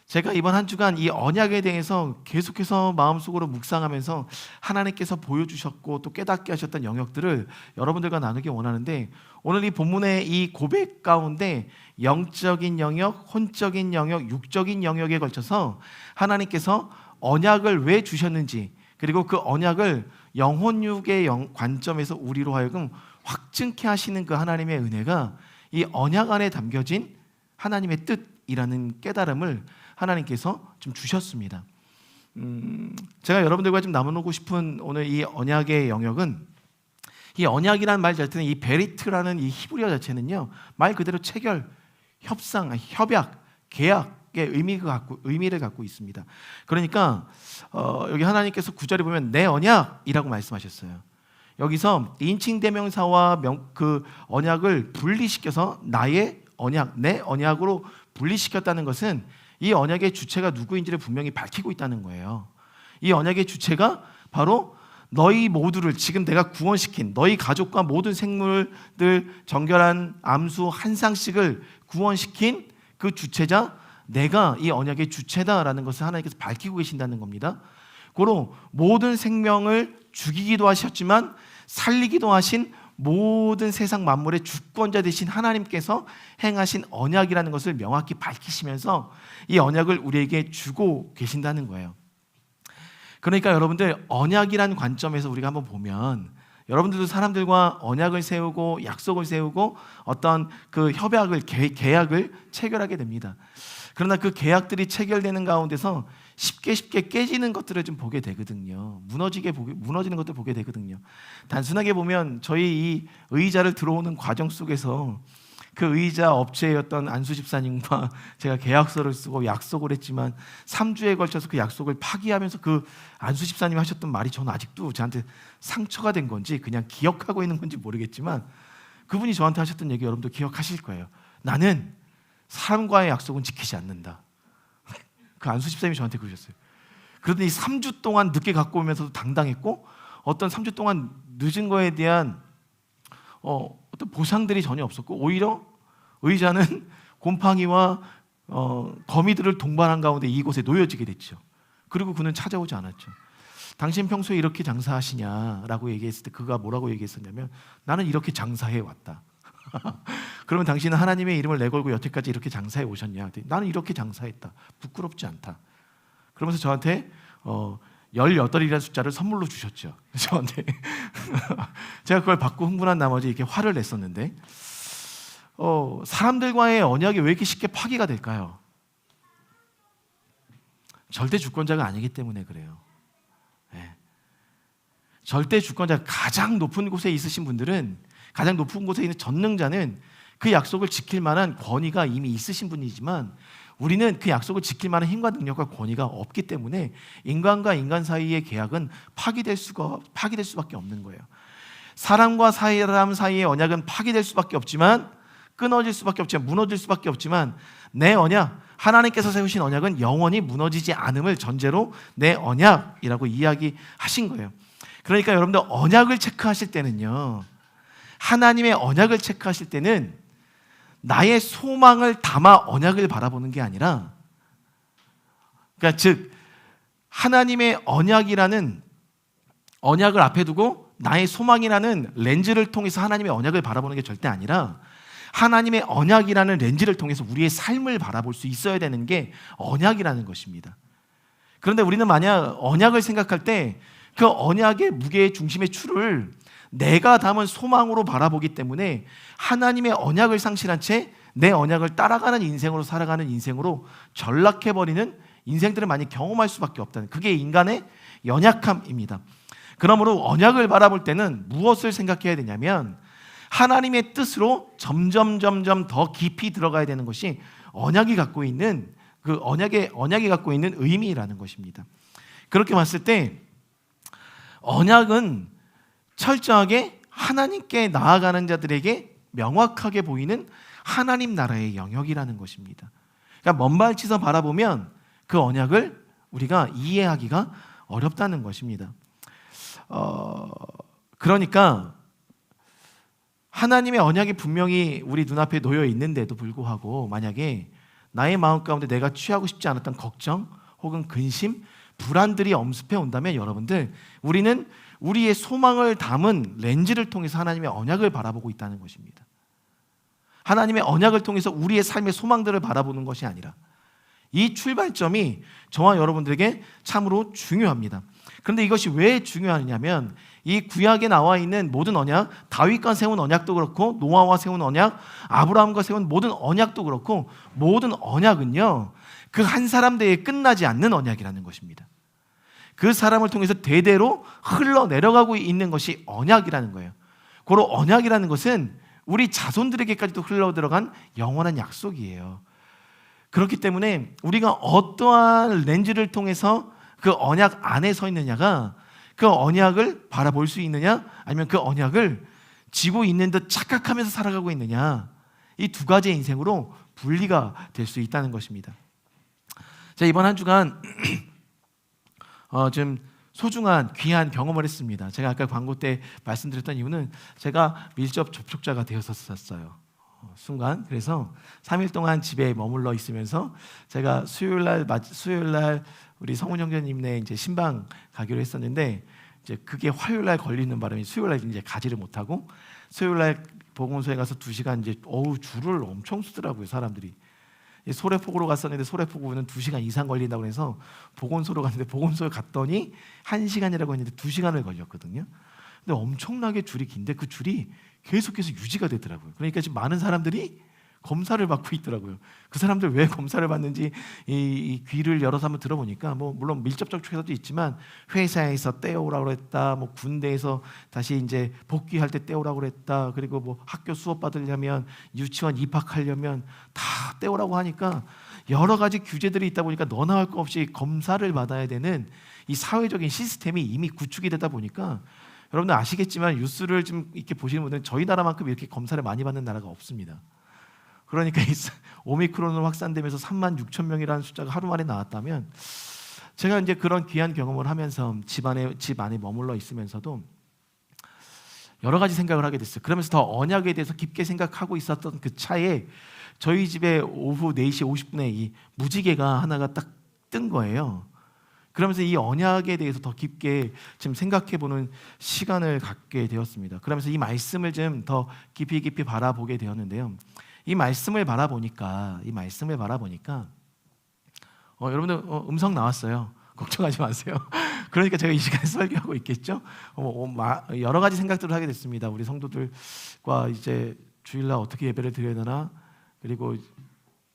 제가 이번 한 주간 이 언약에 대해서 계속해서 마음속으로 묵상하면서 하나님께서 보여주셨고 또 깨닫게 하셨던 영역들을 여러분들과 나누기 원하는데 오늘 이 본문의 이 고백 가운데 영적인 영역, 혼적인 영역, 육적인 영역에 걸쳐서 하나님께서 언약을 왜 주셨는지 그리고 그 언약을 영혼육의 관점에서 우리로 하여금 확증케 하시는 그 하나님의 은혜가 이 언약 안에 담겨진 하나님의 뜻이라는 깨달음을 하나님께서 좀 주셨습니다. 제가 여러분들과 좀 나누고 싶은 오늘 이 언약의 영역은 이 언약이라는 말 자체는 이 베리트라는 이 히브리어 자체는요 말 그대로 체결, 협상, 협약, 계약의 의미를 갖고 있습니다. 그러니까 여기 하나님께서 9절에 보면 내 언약이라고 말씀하셨어요. 여기서 인칭 대명사와 그 언약을 분리시켜서 나의 언약, 내 언약으로 분리시켰다는 것은 이 언약의 주체가 누구인지를 분명히 밝히고 있다는 거예요. 이 언약의 주체가 바로 너희 모두를 지금 내가 구원시킨 너희 가족과 모든 생물들 정결한 암수 한 쌍씩을 구원시킨 그 주체자, 내가 이 언약의 주체다라는 것을 하나님께서 밝히고 계신다는 겁니다. 고로 모든 생명을 죽이기도 하셨지만 살리기도 하신 모든 세상 만물의 주권자 되신 하나님께서 행하신 언약이라는 것을 명확히 밝히시면서 이 언약을 우리에게 주고 계신다는 거예요. 그러니까 여러분들, 언약이라는 관점에서 우리가 한번 보면 여러분들도 사람들과 언약을 세우고 약속을 세우고 어떤 그 협약을, 계약을 체결하게 됩니다. 그러나 그 계약들이 체결되는 가운데서 쉽게 깨지는 것들을 좀 보게 되거든요. 무너지는 것들 보게 되거든요. 단순하게 보면 저희 이 의자를 들어오는 과정 속에서 그 의자 업체였던 안수 집사님과 제가 계약서를 쓰고 약속을 했지만 3주에 걸쳐서 그 약속을 파기하면서 그 안수 집사님이 하셨던 말이 저는 아직도 저한테 상처가 된 건지 그냥 기억하고 있는 건지 모르겠지만 그분이 저한테 하셨던 얘기 여러분도 기억하실 거예요. 나는 사람과의 약속은 지키지 않는다. 그 안수 집사님이 저한테 그러셨어요. 그러더니 3주 동안 늦게 갖고 오면서도 당당했고 어떤 3주 동안 늦은 거에 대한 어떤 보상들이 전혀 없었고 오히려 의자는 곰팡이와 거미들을 동반한 가운데 이곳에 놓여지게 됐죠. 그리고 그는 찾아오지 않았죠. 당신 평소에 이렇게 장사하시냐라고 얘기했을 때 그가 뭐라고 얘기했었냐면 나는 이렇게 장사해 왔다. 그러면 당신은 하나님의 이름을 내걸고 여태까지 이렇게 장사해 오셨냐? 나는 이렇게 장사했다. 부끄럽지 않다. 그러면서 저한테 18이라는 숫자를 선물로 주셨죠. 저한테 제가 그걸 받고 흥분한 나머지 이렇게 화를 냈었는데 사람들과의 언약이 왜 이렇게 쉽게 파기가 될까요? 절대 주권자가 아니기 때문에 그래요. 네. 절대 주권자, 가장 높은 곳에 있으신 분들은, 가장 높은 곳에 있는 전능자는 그 약속을 지킬 만한 권위가 이미 있으신 분이지만 우리는 그 약속을 지킬 만한 힘과 능력과 권위가 없기 때문에 인간과 인간 사이의 계약은 파기될 수밖에 없는 거예요. 사람과 사람 사이의 언약은 파기될 수밖에 없지만, 끊어질 수밖에 없지만, 무너질 수밖에 없지만 내 언약, 하나님께서 세우신 언약은 영원히 무너지지 않음을 전제로 내 언약이라고 이야기하신 거예요. 그러니까 여러분들 언약을 체크하실 때는요, 하나님의 언약을 체크하실 때는 나의 소망을 담아 언약을 바라보는 게 아니라, 그러니까 즉 하나님의 언약이라는 언약을 앞에 두고 나의 소망이라는 렌즈를 통해서 하나님의 언약을 바라보는 게 절대 아니라 하나님의 언약이라는 렌즈를 통해서 우리의 삶을 바라볼 수 있어야 되는 게 언약이라는 것입니다. 그런데 우리는 만약 언약을 생각할 때 그 언약의 무게의 중심의 추를 내가 담은 소망으로 바라보기 때문에 하나님의 언약을 상실한 채 내 언약을 따라가는 인생으로 살아가는 인생으로 전락해버리는 인생들을 많이 경험할 수밖에 없다는, 그게 인간의 연약함입니다. 그러므로 언약을 바라볼 때는 무엇을 생각해야 되냐면 하나님의 뜻으로 점점 더 깊이 들어가야 되는 것이 언약이 갖고 있는 그 언약이 갖고 있는 의미라는 것입니다. 그렇게 봤을 때 언약은 철저하게 하나님께 나아가는 자들에게 명확하게 보이는 하나님 나라의 영역이라는 것입니다. 그러니까 먼 발치서 바라보면 그 언약을 우리가 이해하기가 어렵다는 것입니다. 그러니까 하나님의 언약이 분명히 우리 눈앞에 놓여 있는데도 불구하고 만약에 나의 마음 가운데 내가 취하고 싶지 않았던 걱정 혹은 근심, 불안들이 엄습해 온다면 여러분들, 우리는 우리의 소망을 담은 렌즈를 통해서 하나님의 언약을 바라보고 있다는 것입니다. 하나님의 언약을 통해서 우리의 삶의 소망들을 바라보는 것이 아니라, 이 출발점이 저와 여러분들에게 참으로 중요합니다. 그런데 이것이 왜 중요하냐면 이 구약에 나와 있는 모든 언약, 다윗과 세운 언약도 그렇고 노아와 세운 언약, 아브라함과 세운 모든 언약도 그렇고, 모든 언약은요 그 한 사람 대에 끝나지 않는 언약이라는 것입니다. 그 사람을 통해서 대대로 흘러내려가고 있는 것이 언약이라는 거예요. 고로 언약이라는 것은 우리 자손들에게까지도 흘러 들어간 영원한 약속이에요. 그렇기 때문에 우리가 어떠한 렌즈를 통해서 그 언약 안에 서 있느냐가 그 언약을 바라볼 수 있느냐, 아니면 그 언약을 지고 있는 듯 착각하면서 살아가고 있느냐, 이 두 가지의 인생으로 분리가 될 수 있다는 것입니다. 자, 이번 한 주간 좀 소중한 귀한 경험을 했습니다. 제가 아까 광고 때 말씀드렸던 이유는 제가 밀접 접촉자가 되었었어요. 순간. 그래서 3일 동안 집에 머물러 있으면서 제가 수요일 날 우리 성훈 형제님네 이제 신방 가기로 했었는데, 이제 그게 화요일 날 걸리는 바람에 수요일 날 이제 가지를 못하고, 수요일 날 보건소에 가서 2시간 이제 줄을 엄청 서더라고요, 사람들이. 소래포구로 갔었는데 소래포구는 2시간 이상 걸린다고 해서 보건소로 갔는데, 보건소에 갔더니 1시간이라고 했는데 2시간을 걸렸거든요. 근데 엄청나게 줄이 긴데 그 줄이 계속해서 유지가 되더라고요. 그러니까 지금 많은 사람들이 검사를 받고 있더라고요. 그 사람들 왜 검사를 받는지 이 귀를 열어서 한번 들어보니까, 뭐 물론 밀접 접촉에서도 있지만 회사에서 떼오라고 했다, 뭐 군대에서 다시 이제 복귀할 때 떼오라고 했다, 그리고 뭐 학교 수업 받으려면, 유치원 입학하려면 다 떼오라고 하니까 여러 가지 규제들이 있다 보니까 너나 할 거 없이 검사를 받아야 되는 이 사회적인 시스템이 이미 구축이 되다 보니까, 여러분들 아시겠지만 뉴스를 좀 이렇게 보시는 분들은 저희 나라만큼 이렇게 검사를 많이 받는 나라가 없습니다. 그러니까 이 오미크론으로 확산되면서 36,000명이라는 숫자가 하루 만에 나왔다면, 제가 이제 그런 귀한 경험을 하면서 집 안에 머물러 있으면서도 여러 가지 생각을 하게 됐어요. 그러면서 더 언약에 대해서 깊게 생각하고 있었던 그 차에 저희 집에 오후 4시 50분에 이 무지개가 하나가 딱 뜬 거예요. 그러면서 이 언약에 대해서 더 깊게 지금 생각해보는 시간을 갖게 되었습니다. 그러면서 이 말씀을 좀 더 깊이 바라보게 되었는데요. 이 말씀을 바라보니까 여러분들 음성 나왔어요. 걱정하지 마세요. 그러니까 제가 이 시간에 설교하고 있겠죠. 여러 가지 생각들을 하게 됐습니다. 우리 성도들과 이제 주일날 어떻게 예배를 드려야 되나, 그리고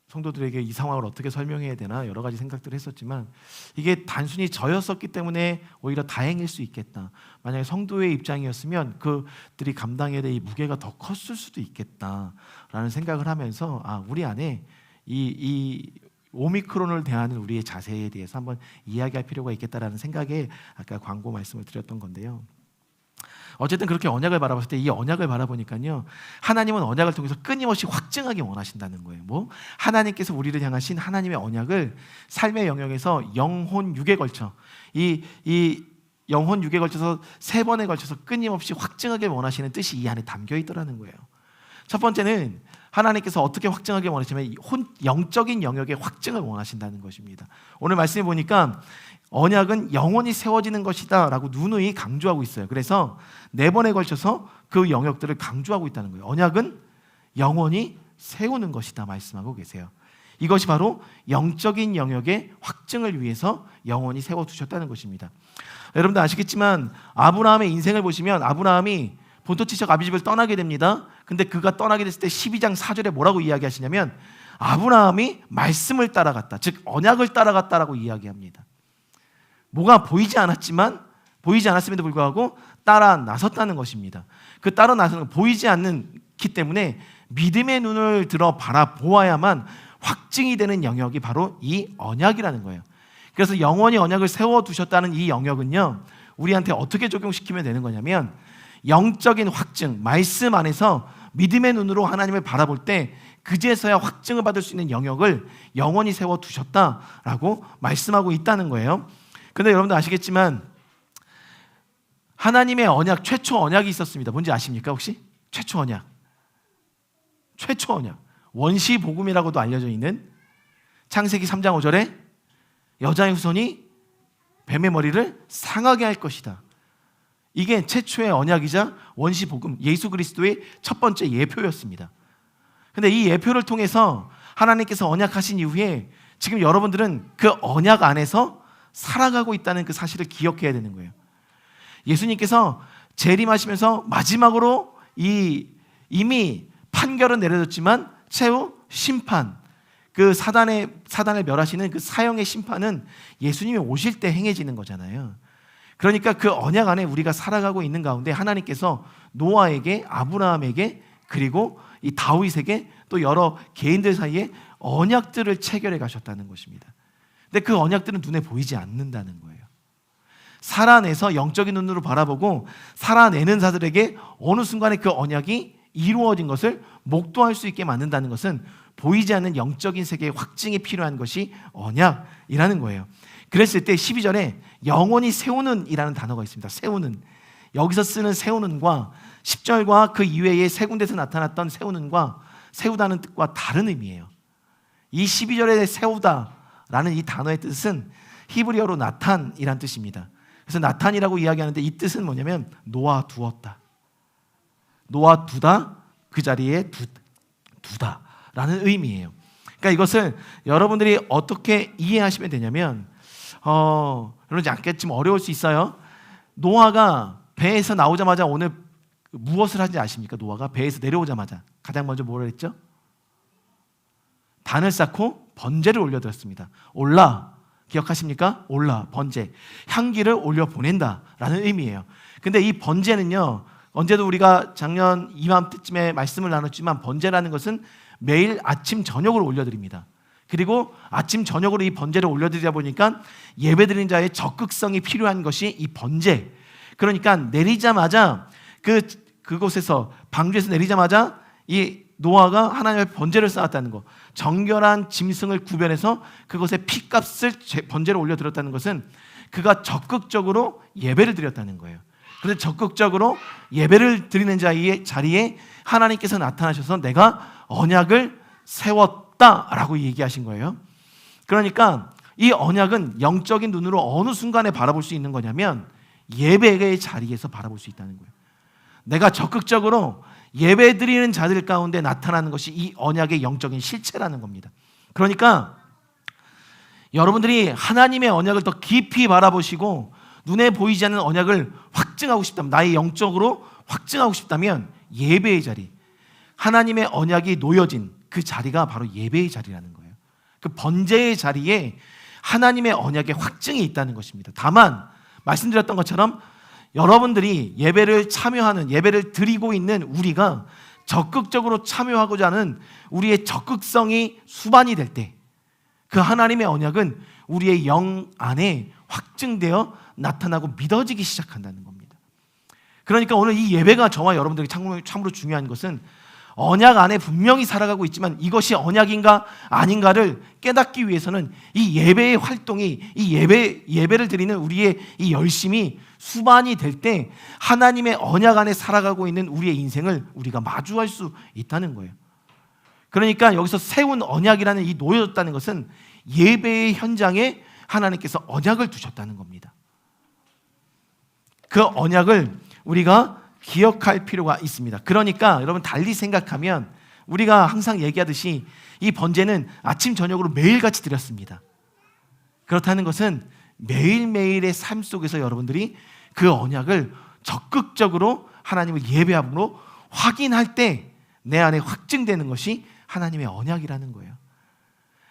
성도들에게 이 상황을 어떻게 설명해야 되나, 여러 가지 생각들을 했었지만, 이게 단순히 저였었기 때문에 오히려 다행일 수 있겠다. 만약에 성도의 입장이었으면 그들이 감당해야 될 이 무게가 더 컸을 수도 있겠다라는 생각을 하면서, 우리 안에 이 오미크론을 대하는 우리의 자세에 대해서 한번 이야기할 필요가 있겠다라는 생각에 아까 광고 말씀을 드렸던 건데요. 어쨌든 그렇게 언약을 바라봤을 때, 이 언약을 바라보니까요, 하나님은 언약을 통해서 끊임없이 확증하기 원하신다는 거예요. 하나님께서 우리를 향하신 하나님의 언약을 삶의 영역에서 영혼 육에 걸쳐 이 영혼 육에 걸쳐서 3번에 걸쳐서 끊임없이 확증하길 원하시는 뜻이 이 안에 담겨 있더라는 거예요. 첫 번째는 하나님께서 어떻게 확증하길 원하시냐면 영적인 영역의 확증을 원하신다는 것입니다. 오늘 말씀해 보니까 언약은 영원히 세워지는 것이다 라고 누누이 강조하고 있어요. 그래서 4번에 걸쳐서 그 영역들을 강조하고 있다는 거예요. 언약은 영원히 세우는 것이다 말씀하고 계세요. 이것이 바로 영적인 영역의 확증을 위해서 영원히 세워두셨다는 것입니다. 여러분들 아시겠지만 아브라함의 인생을 보시면, 아브라함이 본토지척 아비집을 떠나게 됩니다. 근데 그가 떠나게 됐을 때 12장 4절에 뭐라고 이야기하시냐면, 아브라함이 말씀을 따라갔다, 즉 언약을 따라갔다라고 이야기합니다. 뭐가 보이지 않았음에도 불구하고 따라 나섰다는 것입니다. 그 따라 나서는 건 보이지 않기 때문에 믿음의 눈을 들어 바라보아야만 확증이 되는 영역이 바로 이 언약이라는 거예요. 그래서 영원히 언약을 세워두셨다는 이 영역은요, 우리한테 어떻게 적용시키면 되는 거냐면, 영적인 확증, 말씀 안에서 믿음의 눈으로 하나님을 바라볼 때 그제서야 확증을 받을 수 있는 영역을 영원히 세워두셨다라고 말씀하고 있다는 거예요. 그런데 여러분들 아시겠지만 하나님의 언약, 최초 언약이 있었습니다. 뭔지 아십니까 혹시? 최초 언약, 원시 복음이라고도 알려져 있는 창세기 3장 5절에 여자의 후손이 뱀의 머리를 상하게 할 것이다. 이게 최초의 언약이자 원시 복음, 예수 그리스도의 첫 번째 예표였습니다. 그런데 이 예표를 통해서 하나님께서 언약하신 이후에 지금 여러분들은 그 언약 안에서 살아가고 있다는 그 사실을 기억해야 되는 거예요. 예수님께서 재림하시면서 마지막으로 이미 판결은 내려졌지만 최후 심판, 그 사단을 멸하시는 그 사형의 심판은 예수님이 오실 때 행해지는 거잖아요. 그러니까 그 언약 안에 우리가 살아가고 있는 가운데 하나님께서 노아에게, 아브라함에게 그리고 이 다윗에게 또 여러 개인들 사이에 언약들을 체결해 가셨다는 것입니다. 근데 그 언약들은 눈에 보이지 않는다는 거예요. 살아내서 영적인 눈으로 바라보고 살아내는 자들에게 어느 순간에 그 언약이 이루어진 것을 목도할 수 있게 만든다는 것은 보이지 않는 영적인 세계의 확증이 필요한 것이 언약이라는 거예요. 그랬을 때 12절에 영원히 세우는 이라는 단어가 있습니다. 세우는. 여기서 쓰는 세우는과 10절과 그 이외에 세 군데에서 나타났던 세우는과 세우다는 뜻과 다른 의미예요. 이 12절에 세우다라는 이 단어의 뜻은 히브리어로 나탄이란 뜻입니다. 그래서 나탄이라고 이야기하는데 이 뜻은 뭐냐면 놓아두었다. 놓아두다, 그 자리에 두다라는 의미예요. 그러니까 이것을 여러분들이 어떻게 이해하시면 되냐면 여러분 약간 좀 어려울 수 있어요. 노아가 배에서 나오자마자 오늘 무엇을 하는지 아십니까? 노아가 배에서 내려오자마자 가장 먼저 뭐라 했죠? 단을 쌓고 번제를 올려드렸습니다. 올라, 기억하십니까? 올라, 번제, 향기를 올려 보낸다라는 의미예요. 근데 이 번제는요, 언제도 우리가 작년 이맘때쯤에 말씀을 나눴지만 번제라는 것은 매일 아침 저녁으로 올려드립니다. 그리고 아침 저녁으로 이 번제를 올려드리다 보니까 예배드리는 자의 적극성이 필요한 것이 이 번제. 그러니까 내리자마자 그곳에서 방주에서 내리자마자 이 노아가 하나님의 번제를 쌓았다는 것, 정결한 짐승을 구별해서 그것에 피값을 번제를 올려드렸다는 것은 그가 적극적으로 예배를 드렸다는 거예요. 그래서 적극적으로 예배를 드리는 자리에 하나님께서 나타나셔서 내가 언약을 세웠다라고 얘기하신 거예요. 그러니까 이 언약은 영적인 눈으로 어느 순간에 바라볼 수 있는 거냐면 예배의 자리에서 바라볼 수 있다는 거예요. 내가 적극적으로 예배 드리는 자들 가운데 나타나는 것이 이 언약의 영적인 실체라는 겁니다. 그러니까 여러분들이 하나님의 언약을 더 깊이 바라보시고 눈에 보이지 않는 언약을 확증하고 싶다면, 나의 영적으로 확증하고 싶다면 예배의 자리, 하나님의 언약이 놓여진 그 자리가 바로 예배의 자리라는 거예요. 그 번제의 자리에 하나님의 언약의 확증이 있다는 것입니다. 다만 말씀드렸던 것처럼 여러분들이 예배를 참여하는, 예배를 드리고 있는 우리가 적극적으로 참여하고자 하는 우리의 적극성이 수반이 될 때 그 하나님의 언약은 우리의 영 안에 확증되어 나타나고 믿어지기 시작한다는 겁니다. 그러니까 오늘 이 예배가 저와 여러분들에게 참으로 중요한 것은 언약 안에 분명히 살아가고 있지만 이것이 언약인가 아닌가를 깨닫기 위해서는 이 예배의 활동이, 이 예배를 드리는 우리의 이 열심이 수반이 될 때 하나님의 언약 안에 살아가고 있는 우리의 인생을 우리가 마주할 수 있다는 거예요. 그러니까 여기서 세운 언약이라는 이 놓여졌다는 것은 예배의 현장에 하나님께서 언약을 두셨다는 겁니다. 그 언약을 우리가 기억할 필요가 있습니다. 그러니까 여러분 달리 생각하면 우리가 항상 얘기하듯이 이 번제는 아침 저녁으로 매일같이 드렸습니다. 그렇다는 것은 매일매일의 삶 속에서 여러분들이 그 언약을 적극적으로 하나님을 예배함으로 확인할 때 내 안에 확증되는 것이 하나님의 언약이라는 거예요.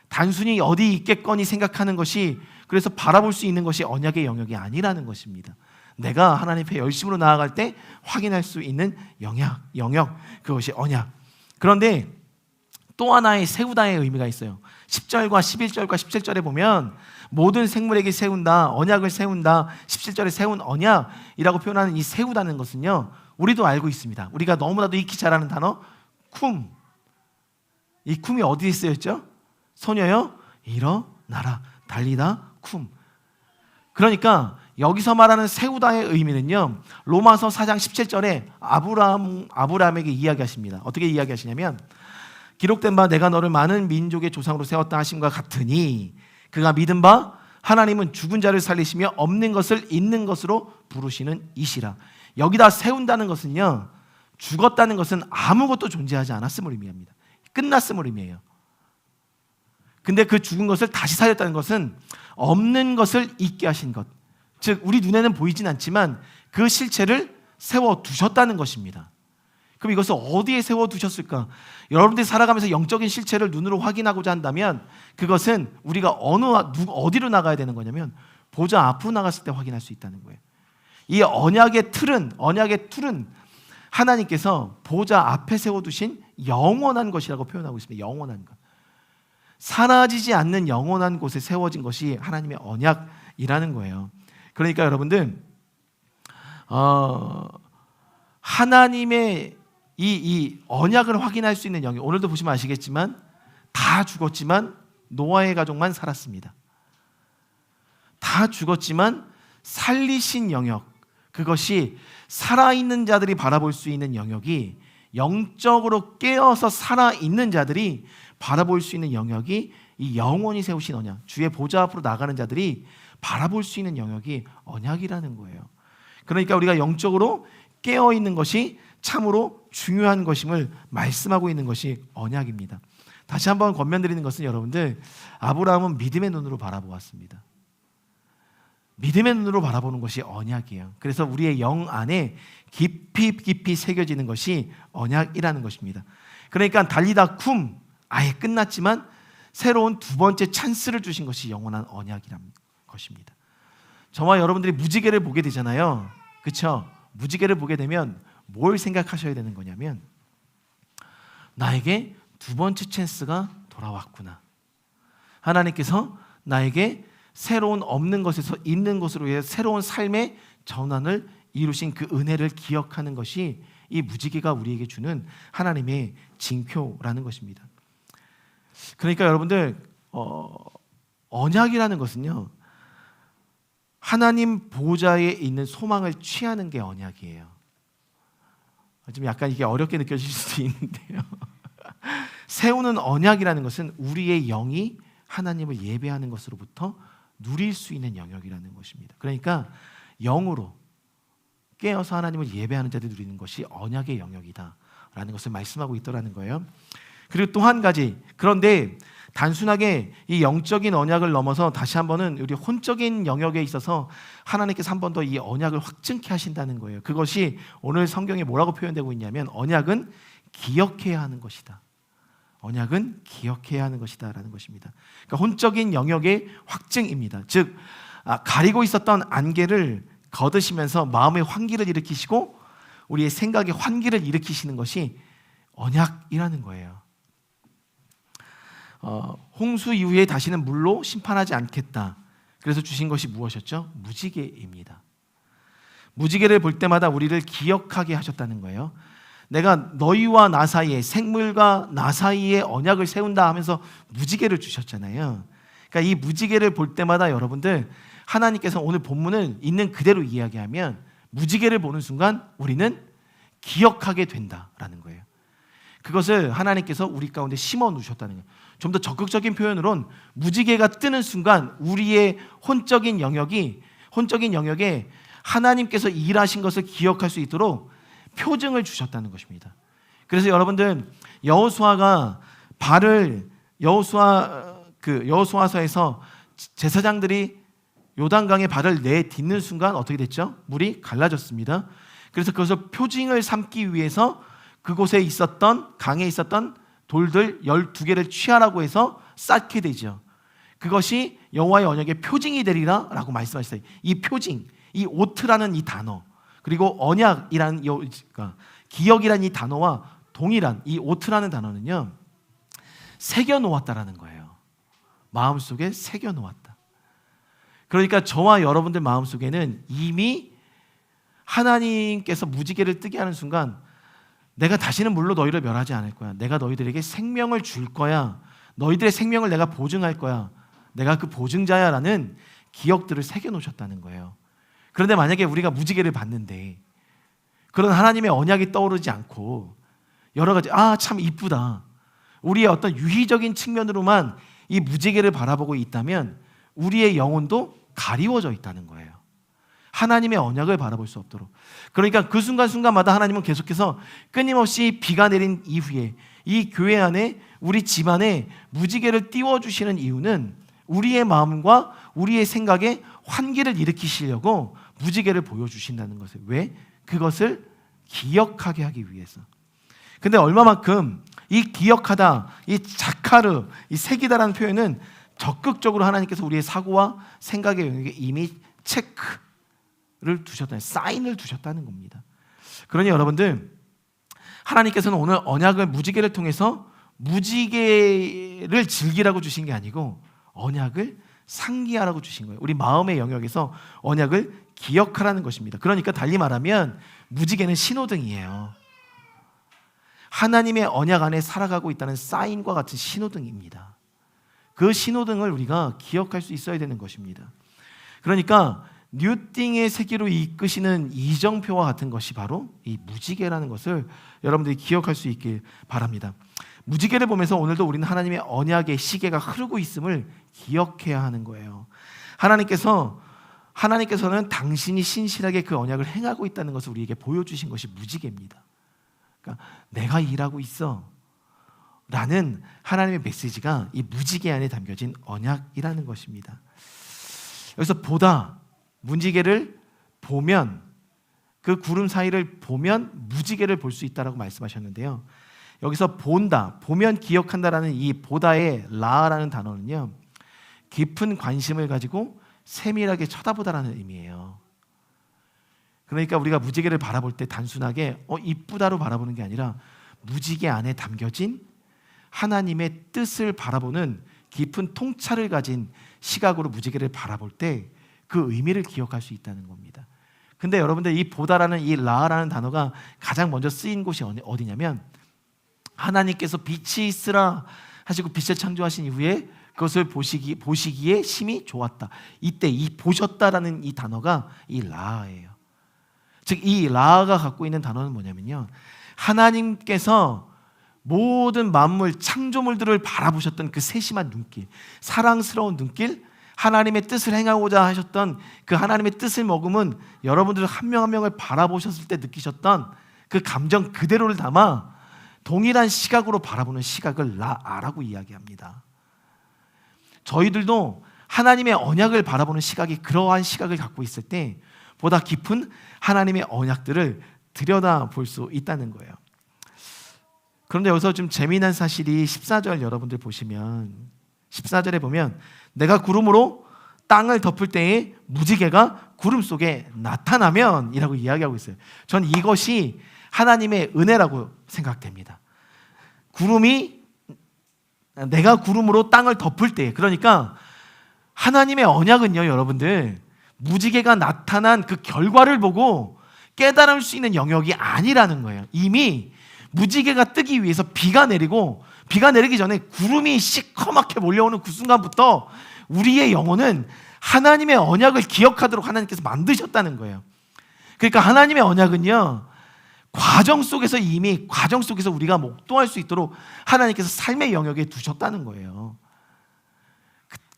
단순히 어디 있겠거니 생각하는 것이, 그래서 바라볼 수 있는 것이 언약의 영역이 아니라는 것입니다. 내가 하나님 앞에 열심으로 나아갈 때 확인할 수 있는 영역, 그것이 언약. 그런데 또 하나의 세우다의 의미가 있어요. 10절과 11절과 17절에 보면 모든 생물에게 세운다, 언약을 세운다, 17절에 세운 언약이라고 표현하는 이 세우다는 것은요, 우리도 알고 있습니다. 우리가 너무나도 익히 잘 아는 단어 쿰. 이 쿰이 어디에 쓰였죠? 소녀여 일어나라, 달리다, 쿰. 그러니까 여기서 말하는 세우다의 의미는요, 로마서 4장 17절에 아브라함에게 이야기하십니다. 어떻게 이야기하시냐면 기록된 바 내가 너를 많은 민족의 조상으로 세웠다 하심과 같으니 그가 믿은 바 하나님은 죽은 자를 살리시며 없는 것을 있는 것으로 부르시는 이시라. 여기다 세운다는 것은요, 죽었다는 것은 아무것도 존재하지 않았음을 의미합니다. 끝났음을 의미해요. 근데 그 죽은 것을 다시 살렸다는 것은 없는 것을 있게 하신 것, 즉 우리 눈에는 보이진 않지만 그 실체를 세워두셨다는 것입니다. 그럼 이것을 어디에 세워두셨을까? 여러분들이 살아가면서 영적인 실체를 눈으로 확인하고자 한다면 그것은 우리가 어디로 나가야 되는 거냐면 보좌 앞으로 나갔을 때 확인할 수 있다는 거예요. 이 언약의 틀은 하나님께서 보좌 앞에 세워두신 영원한 것이라고 표현하고 있습니다. 영원한 것. 사라지지 않는 영원한 곳에 세워진 것이 하나님의 언약이라는 거예요. 그러니까 여러분들 하나님의 이 언약을 확인할 수 있는 영역, 오늘도 보시면 아시겠지만 다 죽었지만 노아의 가족만 살았습니다. 다 죽었지만 살리신 영역, 그것이 살아있는 자들이 바라볼 수 있는 영역이, 영적으로 깨어서 살아있는 자들이 바라볼 수 있는 영역이 이 영원히 세우신 언약, 주의 보좌 앞으로 나가는 자들이 바라볼 수 있는 영역이 언약이라는 거예요. 그러니까 우리가 영적으로 깨어있는 것이 참으로 중요한 것임을 말씀하고 있는 것이 언약입니다. 다시 한번 권면드리는 것은 여러분들, 아브라함은 믿음의 눈으로 바라보았습니다. 믿음의 눈으로 바라보는 것이 언약이에요. 그래서 우리의 영 안에 깊이 새겨지는 것이 언약이라는 것입니다. 그러니까 달리다 쿰, 아예 끝났지만 새로운 두 번째 찬스를 주신 것이 영원한 언약이라는 것입니다. 저와 여러분들이 무지개를 보게 되잖아요. 그렇죠? 무지개를 보게 되면 뭘 생각하셔야 되는 거냐면, 나에게 두 번째 찬스가 돌아왔구나. 하나님께서 나에게 새로운 없는 것에서 있는 것으로 해서 새로운 삶의 전환을 이루신 그 은혜를 기억하는 것이 이 무지개가 우리에게 주는 하나님의 징표라는 것입니다. 그러니까 여러분들, 언약이라는 것은요, 하나님 보좌에 있는 소망을 취하는 게 언약이에요. 좀 약간 이게 어렵게 느껴질 수도 있는데요. 세우는 언약이라는 것은 우리의 영이 하나님을 예배하는 것으로부터 누릴 수 있는 영역이라는 것입니다. 그러니까 영으로 깨어서 하나님을 예배하는 자들이 누리는 것이 언약의 영역이다라는 것을 말씀하고 있더라는 거예요. 그리고 또 한 가지, 그런데 단순하게 이 영적인 언약을 넘어서 다시 한번은 우리 혼적인 영역에 있어서 하나님께서 한 번 더 이 언약을 확증케 하신다는 거예요. 그것이 오늘 성경에 뭐라고 표현되고 있냐면, 언약은 기억해야 하는 것이다. 언약은 기억해야 하는 것이다 라는 것입니다. 그러니까 혼적인 영역의 확증입니다. 즉 가리고 있었던 안개를 걷으시면서 마음의 환기를 일으키시고 우리의 생각의 환기를 일으키시는 것이 언약이라는 거예요. 홍수 이후에 다시는 물로 심판하지 않겠다. 그래서 주신 것이 무엇이었죠? 무지개입니다. 무지개를 볼 때마다 우리를 기억하게 하셨다는 거예요. 내가 너희와 나 사이에, 생물과 나 사이에 언약을 세운다 하면서 무지개를 주셨잖아요. 그러니까 이 무지개를 볼 때마다 여러분들, 하나님께서 오늘 본문을 있는 그대로 이야기하면 무지개를 보는 순간 우리는 기억하게 된다라는 거예요. 그것을 하나님께서 우리 가운데 심어 놓으셨다는 거예요. 좀 더 적극적인 표현으로는 무지개가 뜨는 순간 우리의 혼적인 영역에 하나님께서 일하신 것을 기억할 수 있도록 표징을 주셨다는 것입니다. 그래서 여러분들, 여호수아서에서 제사장들이 요단강에 발을 내딛는 순간 어떻게 됐죠? 물이 갈라졌습니다. 그래서 그것을 표징을 삼기 위해서 그곳에 있었던, 강에 있었던 돌들 12개를 취하라고 해서 쌓게 되죠. 그것이 여호와의 언약의 표징이 되리라 라고 말씀하셨어요. 이 표징, 이 오트라는 이 단어, 그리고 언약이라는, 기억이라는 이 단어와 동일한 이 오트라는 단어는요, 새겨놓았다라는 거예요. 마음속에 새겨놓았다. 그러니까 저와 여러분들 마음속에는 이미 하나님께서 무지개를 뜨게 하는 순간, 내가 다시는 물로 너희를 멸하지 않을 거야. 내가 너희들에게 생명을 줄 거야. 너희들의 생명을 내가 보증할 거야. 내가 그 보증자야 라는 기억들을 새겨놓으셨다는 거예요. 그런데 만약에 우리가 무지개를 봤는데 그런 하나님의 언약이 떠오르지 않고 여러 가지, 참 이쁘다, 우리의 어떤 유희적인 측면으로만 이 무지개를 바라보고 있다면 우리의 영혼도 가리워져 있다는 거예요. 하나님의 언약을 바라볼 수 없도록. 그러니까 그 순간순간마다 하나님은 계속해서 끊임없이 비가 내린 이후에 이 교회 안에, 우리 집 안에 무지개를 띄워주시는 이유는 우리의 마음과 우리의 생각에 환기를 일으키시려고 무지개를 보여주신다는 것을. 왜? 그것을 기억하게 하기 위해서. 근데 얼마만큼 이 기억하다, 이 자카르, 이 새기다라는 표현은 적극적으로 하나님께서 우리의 사고와 생각의 영역에 이미 체크를 두셨다는, 사인을 두셨다는 겁니다. 그러니 여러분들, 하나님께서는 오늘 언약을 무지개를 통해서 무지개를 즐기라고 주신 게 아니고 언약을 상기하라고 주신 거예요. 우리 마음의 영역에서 언약을 기억하라는 것입니다. 그러니까 달리 말하면 무지개는 신호등이에요. 하나님의 언약 안에 살아가고 있다는 사인과 같은 신호등입니다. 그 신호등을 우리가 기억할 수 있어야 되는 것입니다. 그러니까 뉴띵의 세계로 이끄시는 이정표와 같은 것이 바로 이 무지개라는 것을 여러분들이 기억할 수 있길 바랍니다. 무지개를 보면서 오늘도 우리는 하나님의 언약의 시계가 흐르고 있음을 기억해야 하는 거예요. 하나님께서는 당신이 신실하게 그 언약을 행하고 있다는 것을 우리에게 보여주신 것이 무지개입니다. 그러니까 내가 일하고 있어 라는 하나님의 메시지가 이 무지개 안에 담겨진 언약이라는 것입니다. 여기서 보다, 무지개를 보면, 그 구름 사이를 보면 무지개를 볼 수 있다라고 말씀하셨는데요. 여기서 본다, 보면 기억한다라는 이 보다의 라라는 단어는요, 깊은 관심을 가지고 세밀하게 쳐다보다라는 의미예요. 그러니까 우리가 무지개를 바라볼 때 단순하게 이쁘다로 바라보는 게 아니라 무지개 안에 담겨진 하나님의 뜻을 바라보는 깊은 통찰을 가진 시각으로 무지개를 바라볼 때 그 의미를 기억할 수 있다는 겁니다. 근데 여러분들 이 보다라는 이 라라는 단어가 가장 먼저 쓰인 곳이 어디냐면 하나님께서 빛이 있으라 하시고 빛을 창조하신 이후에 그것을 보시기에 심히 좋았다. 이때 이 보셨다라는 이 단어가 이 라예요. 즉 이 라가 갖고 있는 단어는 뭐냐면요, 하나님께서 모든 만물 창조물들을 바라보셨던 그 세심한 눈길, 사랑스러운 눈길, 하나님의 뜻을 행하고자 하셨던 그 하나님의 뜻을 머금은 여러분들 한 명 한 명을 바라보셨을 때 느끼셨던 그 감정 그대로를 담아 동일한 시각으로 바라보는 시각을 라라고 이야기합니다. 저희들도 하나님의 언약을 바라보는 시각이 그러한 시각을 갖고 있을 때 보다 깊은 하나님의 언약들을 들여다볼 수 있다는 거예요. 그런데 여기서 좀 재미난 사실이 14절 여러분들 보시면 14절에 보면 내가 구름으로 땅을 덮을 때에 무지개가 구름 속에 나타나면 이라고 이야기하고 있어요. 전 이것이 하나님의 은혜라고 생각됩니다. 내가 구름으로 땅을 덮을 때, 그러니까 하나님의 언약은요, 여러분들 무지개가 나타난 그 결과를 보고 깨달을 수 있는 영역이 아니라는 거예요. 이미 무지개가 뜨기 위해서 비가 내리기 전에 구름이 시커멓게 몰려오는 그 순간부터 우리의 영혼은 하나님의 언약을 기억하도록 하나님께서 만드셨다는 거예요. 그러니까 하나님의 언약은요, 과정 속에서 우리가 목도할 수 있도록 하나님께서 삶의 영역에 두셨다는 거예요.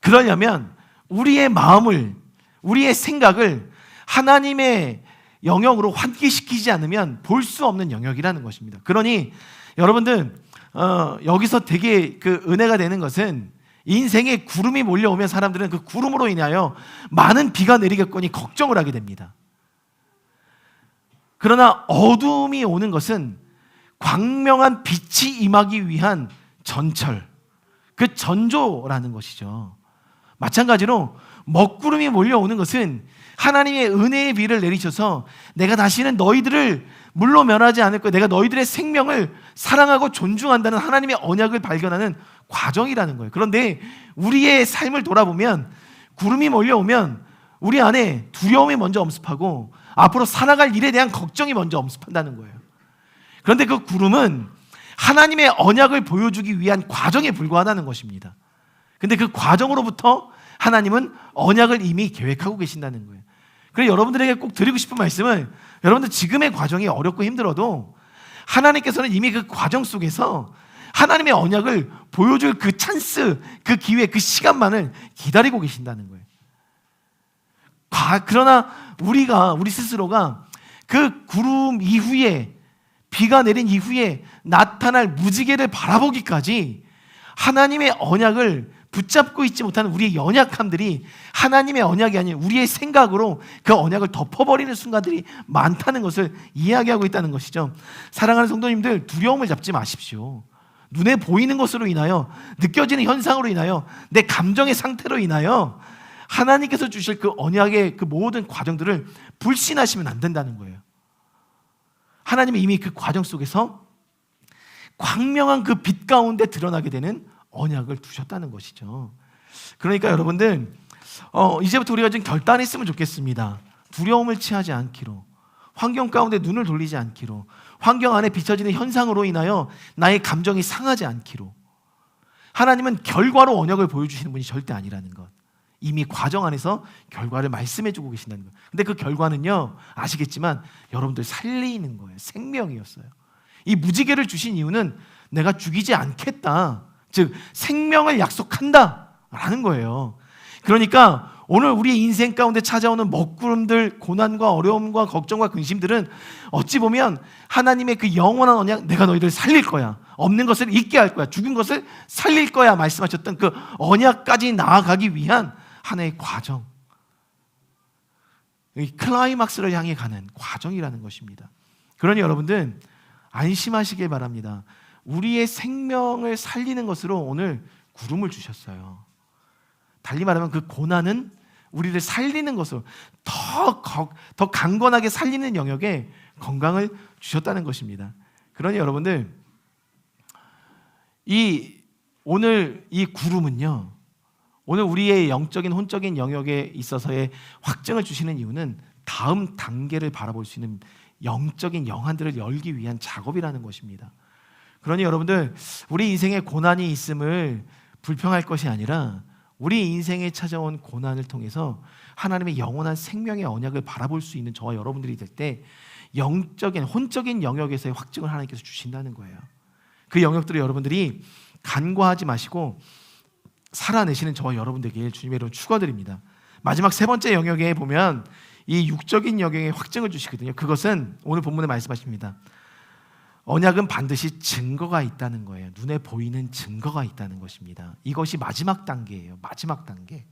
그러려면 우리의 마음을, 우리의 생각을 하나님의 영역으로 환기시키지 않으면 볼 수 없는 영역이라는 것입니다. 그러니 여러분들 여기서 되게 그 은혜가 되는 것은 인생에 구름이 몰려오면 사람들은 그 구름으로 인하여 많은 비가 내리겠거니 걱정을 하게 됩니다. 그러나 어둠이 오는 것은 광명한 빛이 임하기 위한 전철, 그 전조라는 것이죠. 마찬가지로 먹구름이 몰려오는 것은 하나님의 은혜의 비를 내리셔서 내가 다시는 너희들을 물로 면하지 않을 거야, 내가 너희들의 생명을 사랑하고 존중한다는 하나님의 언약을 발견하는 과정이라는 거예요. 그런데 우리의 삶을 돌아보면 구름이 몰려오면 우리 안에 두려움이 먼저 엄습하고 앞으로 살아갈 일에 대한 걱정이 먼저 엄습한다는 거예요. 그런데 그 구름은 하나님의 언약을 보여주기 위한 과정에 불과하다는 것입니다. 근데 그 과정으로부터 하나님은 언약을 이미 계획하고 계신다는 거예요. 그래서 여러분들에게 꼭 드리고 싶은 말씀은, 여러분들 지금의 과정이 어렵고 힘들어도 하나님께서는 이미 그 과정 속에서 하나님의 언약을 보여줄 그 찬스, 그 기회, 그 시간만을 기다리고 계신다는 거예요. 그러나 우리 스스로가 그 구름 이후에, 비가 내린 이후에 나타날 무지개를 바라보기까지 하나님의 언약을 붙잡고 있지 못하는 우리의 연약함들이 하나님의 언약이 아닌 우리의 생각으로 그 언약을 덮어버리는 순간들이 많다는 것을 이야기하고 있다는 것이죠. 사랑하는 성도님들, 두려움을 잡지 마십시오. 눈에 보이는 것으로 인하여, 느껴지는 현상으로 인하여, 내 감정의 상태로 인하여 하나님께서 주실 그 언약의 그 모든 과정들을 불신하시면 안 된다는 거예요. 하나님은 이미 그 과정 속에서 광명한 그 빛 가운데 드러나게 되는 언약을 두셨다는 것이죠. 그러니까 여러분들 이제부터 우리가 좀 결단했으면 좋겠습니다. 두려움을 취하지 않기로, 환경 가운데 눈을 돌리지 않기로, 환경 안에 비춰지는 현상으로 인하여 나의 감정이 상하지 않기로. 하나님은 결과로 언약을 보여주시는 분이 절대 아니라는 것, 이미 과정 안에서 결과를 말씀해주고 계신다는 것. 근데 그 결과는요, 아시겠지만 여러분들 살리는 거예요. 생명이었어요. 이 무지개를 주신 이유는 내가 죽이지 않겠다, 즉 생명을 약속한다 라는 거예요. 그러니까 오늘 우리 인생 가운데 찾아오는 먹구름들, 고난과 어려움과 걱정과 근심들은 어찌 보면 하나님의 그 영원한 언약, 내가 너희들 살릴 거야, 없는 것을 있게 할 거야, 죽은 것을 살릴 거야 말씀하셨던 그 언약까지 나아가기 위한 하나의 과정, 클라이막스를 향해 가는 과정이라는 것입니다. 그러니 여러분들 안심하시길 바랍니다. 우리의 생명을 살리는 것으로 오늘 구름을 주셨어요. 달리 말하면 그 고난은 우리를 살리는 것으로 더 강건하게 살리는 영역에 건강을 주셨다는 것입니다. 그러니 여러분들 오늘 이 구름은요, 오늘 우리의 영적인 혼적인 영역에 있어서의 확증을 주시는 이유는 다음 단계를 바라볼 수 있는 영적인 영안들을 열기 위한 작업이라는 것입니다. 그러니 여러분들 우리 인생에 고난이 있음을 불평할 것이 아니라 우리 인생에 찾아온 고난을 통해서 하나님의 영원한 생명의 언약을 바라볼 수 있는 저와 여러분들이 될 때 영적인 혼적인 영역에서의 확증을 하나님께서 주신다는 거예요. 그 영역들을 여러분들이 간과하지 마시고 살아내시는 저와 여러분 되길 주님의 이름으로 축원드립니다. 마지막 세 번째 영역에 보면 이 육적인 영역에 확증을 주시거든요. 그것은 오늘 본문에 말씀하십니다. 언약은 반드시 증거가 있다는 거예요. 눈에 보이는 증거가 있다는 것입니다. 이것이 마지막 단계예요. 마지막 단계.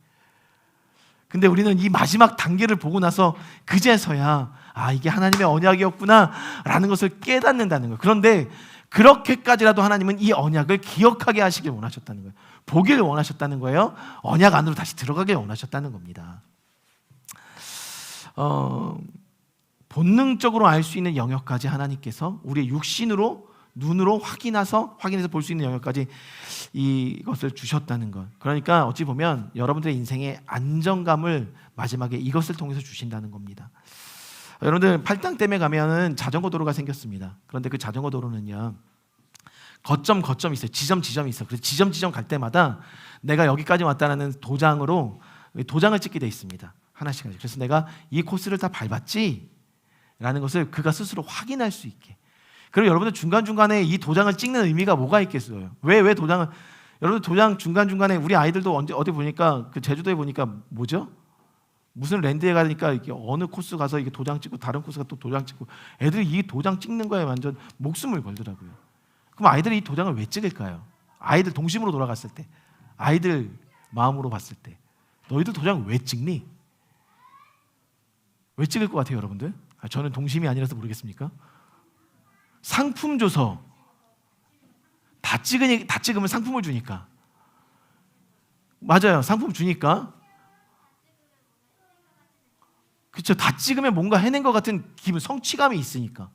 근데 우리는 이 마지막 단계를 보고 나서 그제서야 이게 하나님의 언약이었구나 라는 것을 깨닫는다는 거예요. 그런데 그렇게까지라도 하나님은 이 언약을 기억하게 하시길 원하셨다는 거예요. 보길 원하셨다는 거예요. 언약 안으로 다시 들어가길 원하셨다는 겁니다. 본능적으로 알 수 있는 영역까지 하나님께서 우리의 육신으로 눈으로 확인해서 볼 수 있는 영역까지 이것을 주셨다는 것. 그러니까 어찌 보면 여러분들의 인생의 안정감을 마지막에 이것을 통해서 주신다는 겁니다. 여러분들 팔당댐에 가면은 자전거 도로가 생겼습니다. 그런데 그 자전거 도로는요, 거점이 있어요. 지점이 있어요. 그래서 지점 갈 때마다 내가 여기까지 왔다는 도장을 찍게 돼 있습니다. 하나씩. 그래서 내가 이 코스를 다 밟았지 라는 것을 그가 스스로 확인할 수 있게. 그리고 여러분들 중간중간에 이 도장을 찍는 의미가 뭐가 있겠어요? 왜 도장을, 여러분 도장 중간중간에 우리 아이들도 어디 보니까 그 제주도에 보니까 뭐죠? 무슨 랜드에 가니까 이렇게 어느 코스 가서 이게 도장 찍고 다른 코스가 또 도장 찍고, 애들이 이 도장 찍는 거에 완전 목숨을 걸더라고요. 그럼 아이들이 이 도장을 왜 찍을까요? 아이들 동심으로 돌아갔을 때, 아이들 마음으로 봤을 때 너희들 도장 왜 찍니? 왜 찍을 것 같아요 여러분들? 저는 동심이 아니라서 모르겠습니까? 상품 줘서 다 찍으면 상품을 주니까. 맞아요, 상품 주니까. 그렇죠, 다 찍으면 뭔가 해낸 것 같은 기분, 성취감이 있으니까.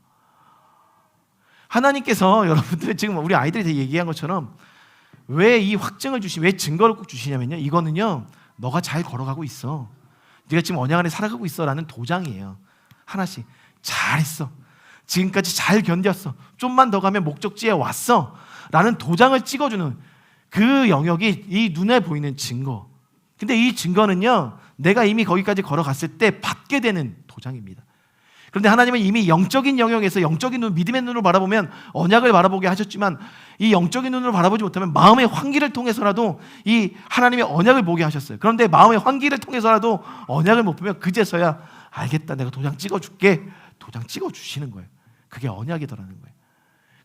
하나님께서 여러분들 지금 우리 아이들이 얘기한 것처럼 왜 이 확증을 왜 증거를 꼭 주시냐면요, 이거는요 너가 잘 걸어가고 있어, 네가 지금 언약 안에 살아가고 있어 라는 도장이에요. 하나씩 잘했어, 지금까지 잘 견뎠어, 좀만 더 가면 목적지에 왔어 라는 도장을 찍어주는 그 영역이 이 눈에 보이는 증거. 근데 이 증거는요 내가 이미 거기까지 걸어갔을 때 받게 되는 도장입니다. 그런데 하나님은 이미 영적인 영역에서 영적인 눈, 믿음의 눈으로 바라보면 언약을 바라보게 하셨지만, 이 영적인 눈으로 바라보지 못하면 마음의 환기를 통해서라도 이 하나님의 언약을 보게 하셨어요. 그런데 마음의 환기를 통해서라도 언약을 못 보면 그제서야 알겠다, 내가 도장 찍어줄게, 도장 찍어주시는 거예요. 그게 언약이더라는 거예요.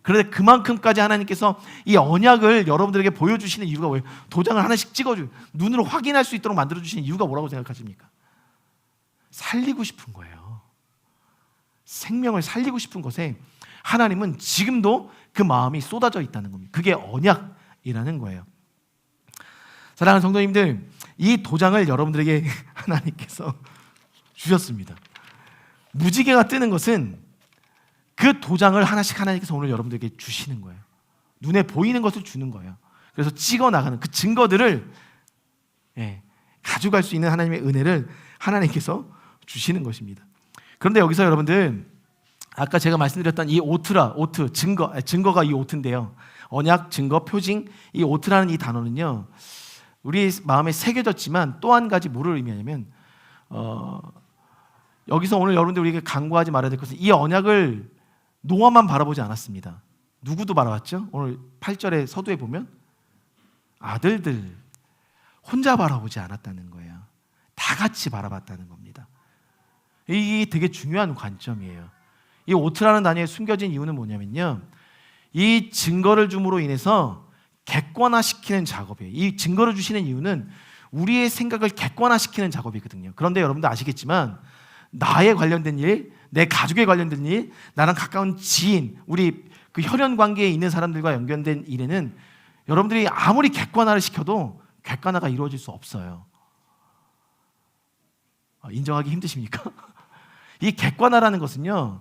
그런데 그만큼까지 하나님께서 이 언약을 여러분들에게 보여주시는 이유가 뭐예요? 도장을 하나씩 찍어줘요. 눈으로 확인할 수 있도록 만들어주시는 이유가 뭐라고 생각하십니까? 살리고 싶은 거예요. 생명을 살리고 싶은 것에 하나님은 지금도 그 마음이 쏟아져 있다는 겁니다. 그게 언약이라는 거예요. 사랑하는 성도님들, 이 도장을 여러분들에게 하나님께서 주셨습니다. 무지개가 뜨는 것은 그 도장을 하나씩 하나님께서 오늘 여러분들에게 주시는 거예요. 눈에 보이는 것을 주는 거예요. 그래서 찍어 나가는 그 증거들을 가져갈 수 있는 하나님의 은혜를 하나님께서 주시는 것입니다. 그런데 여기서 여러분들 아까 제가 말씀드렸던 이 오트 증거가 이 오트인데요. 언약, 증거, 표징, 이 오트라는 이 단어는요, 우리 마음에 새겨졌지만 또 한 가지 뭐를 의미하냐면 여기서 오늘 여러분들 우리가 간구하지 말아야 될 것은 이 언약을 노아만 바라보지 않았습니다. 누구도 바라봤죠? 오늘 8절의 서두에 보면 아들들 혼자 바라보지 않았다는 거예요. 다 같이 바라봤다는 겁니다. 이게 되게 중요한 관점이에요. 이 오트라는 단어에 숨겨진 이유는 뭐냐면요, 이 증거를 줌으로 인해서 객관화시키는 작업이에요. 이 증거를 주시는 이유는 우리의 생각을 객관화시키는 작업이거든요. 그런데 여러분들 아시겠지만 나에 관련된 일, 내 가족에 관련된 일, 나랑 가까운 지인, 우리 그 혈연 관계에 있는 사람들과 연결된 일에는 여러분들이 아무리 객관화를 시켜도 객관화가 이루어질 수 없어요. 인정하기 힘드십니까? 이 객관화라는 것은요,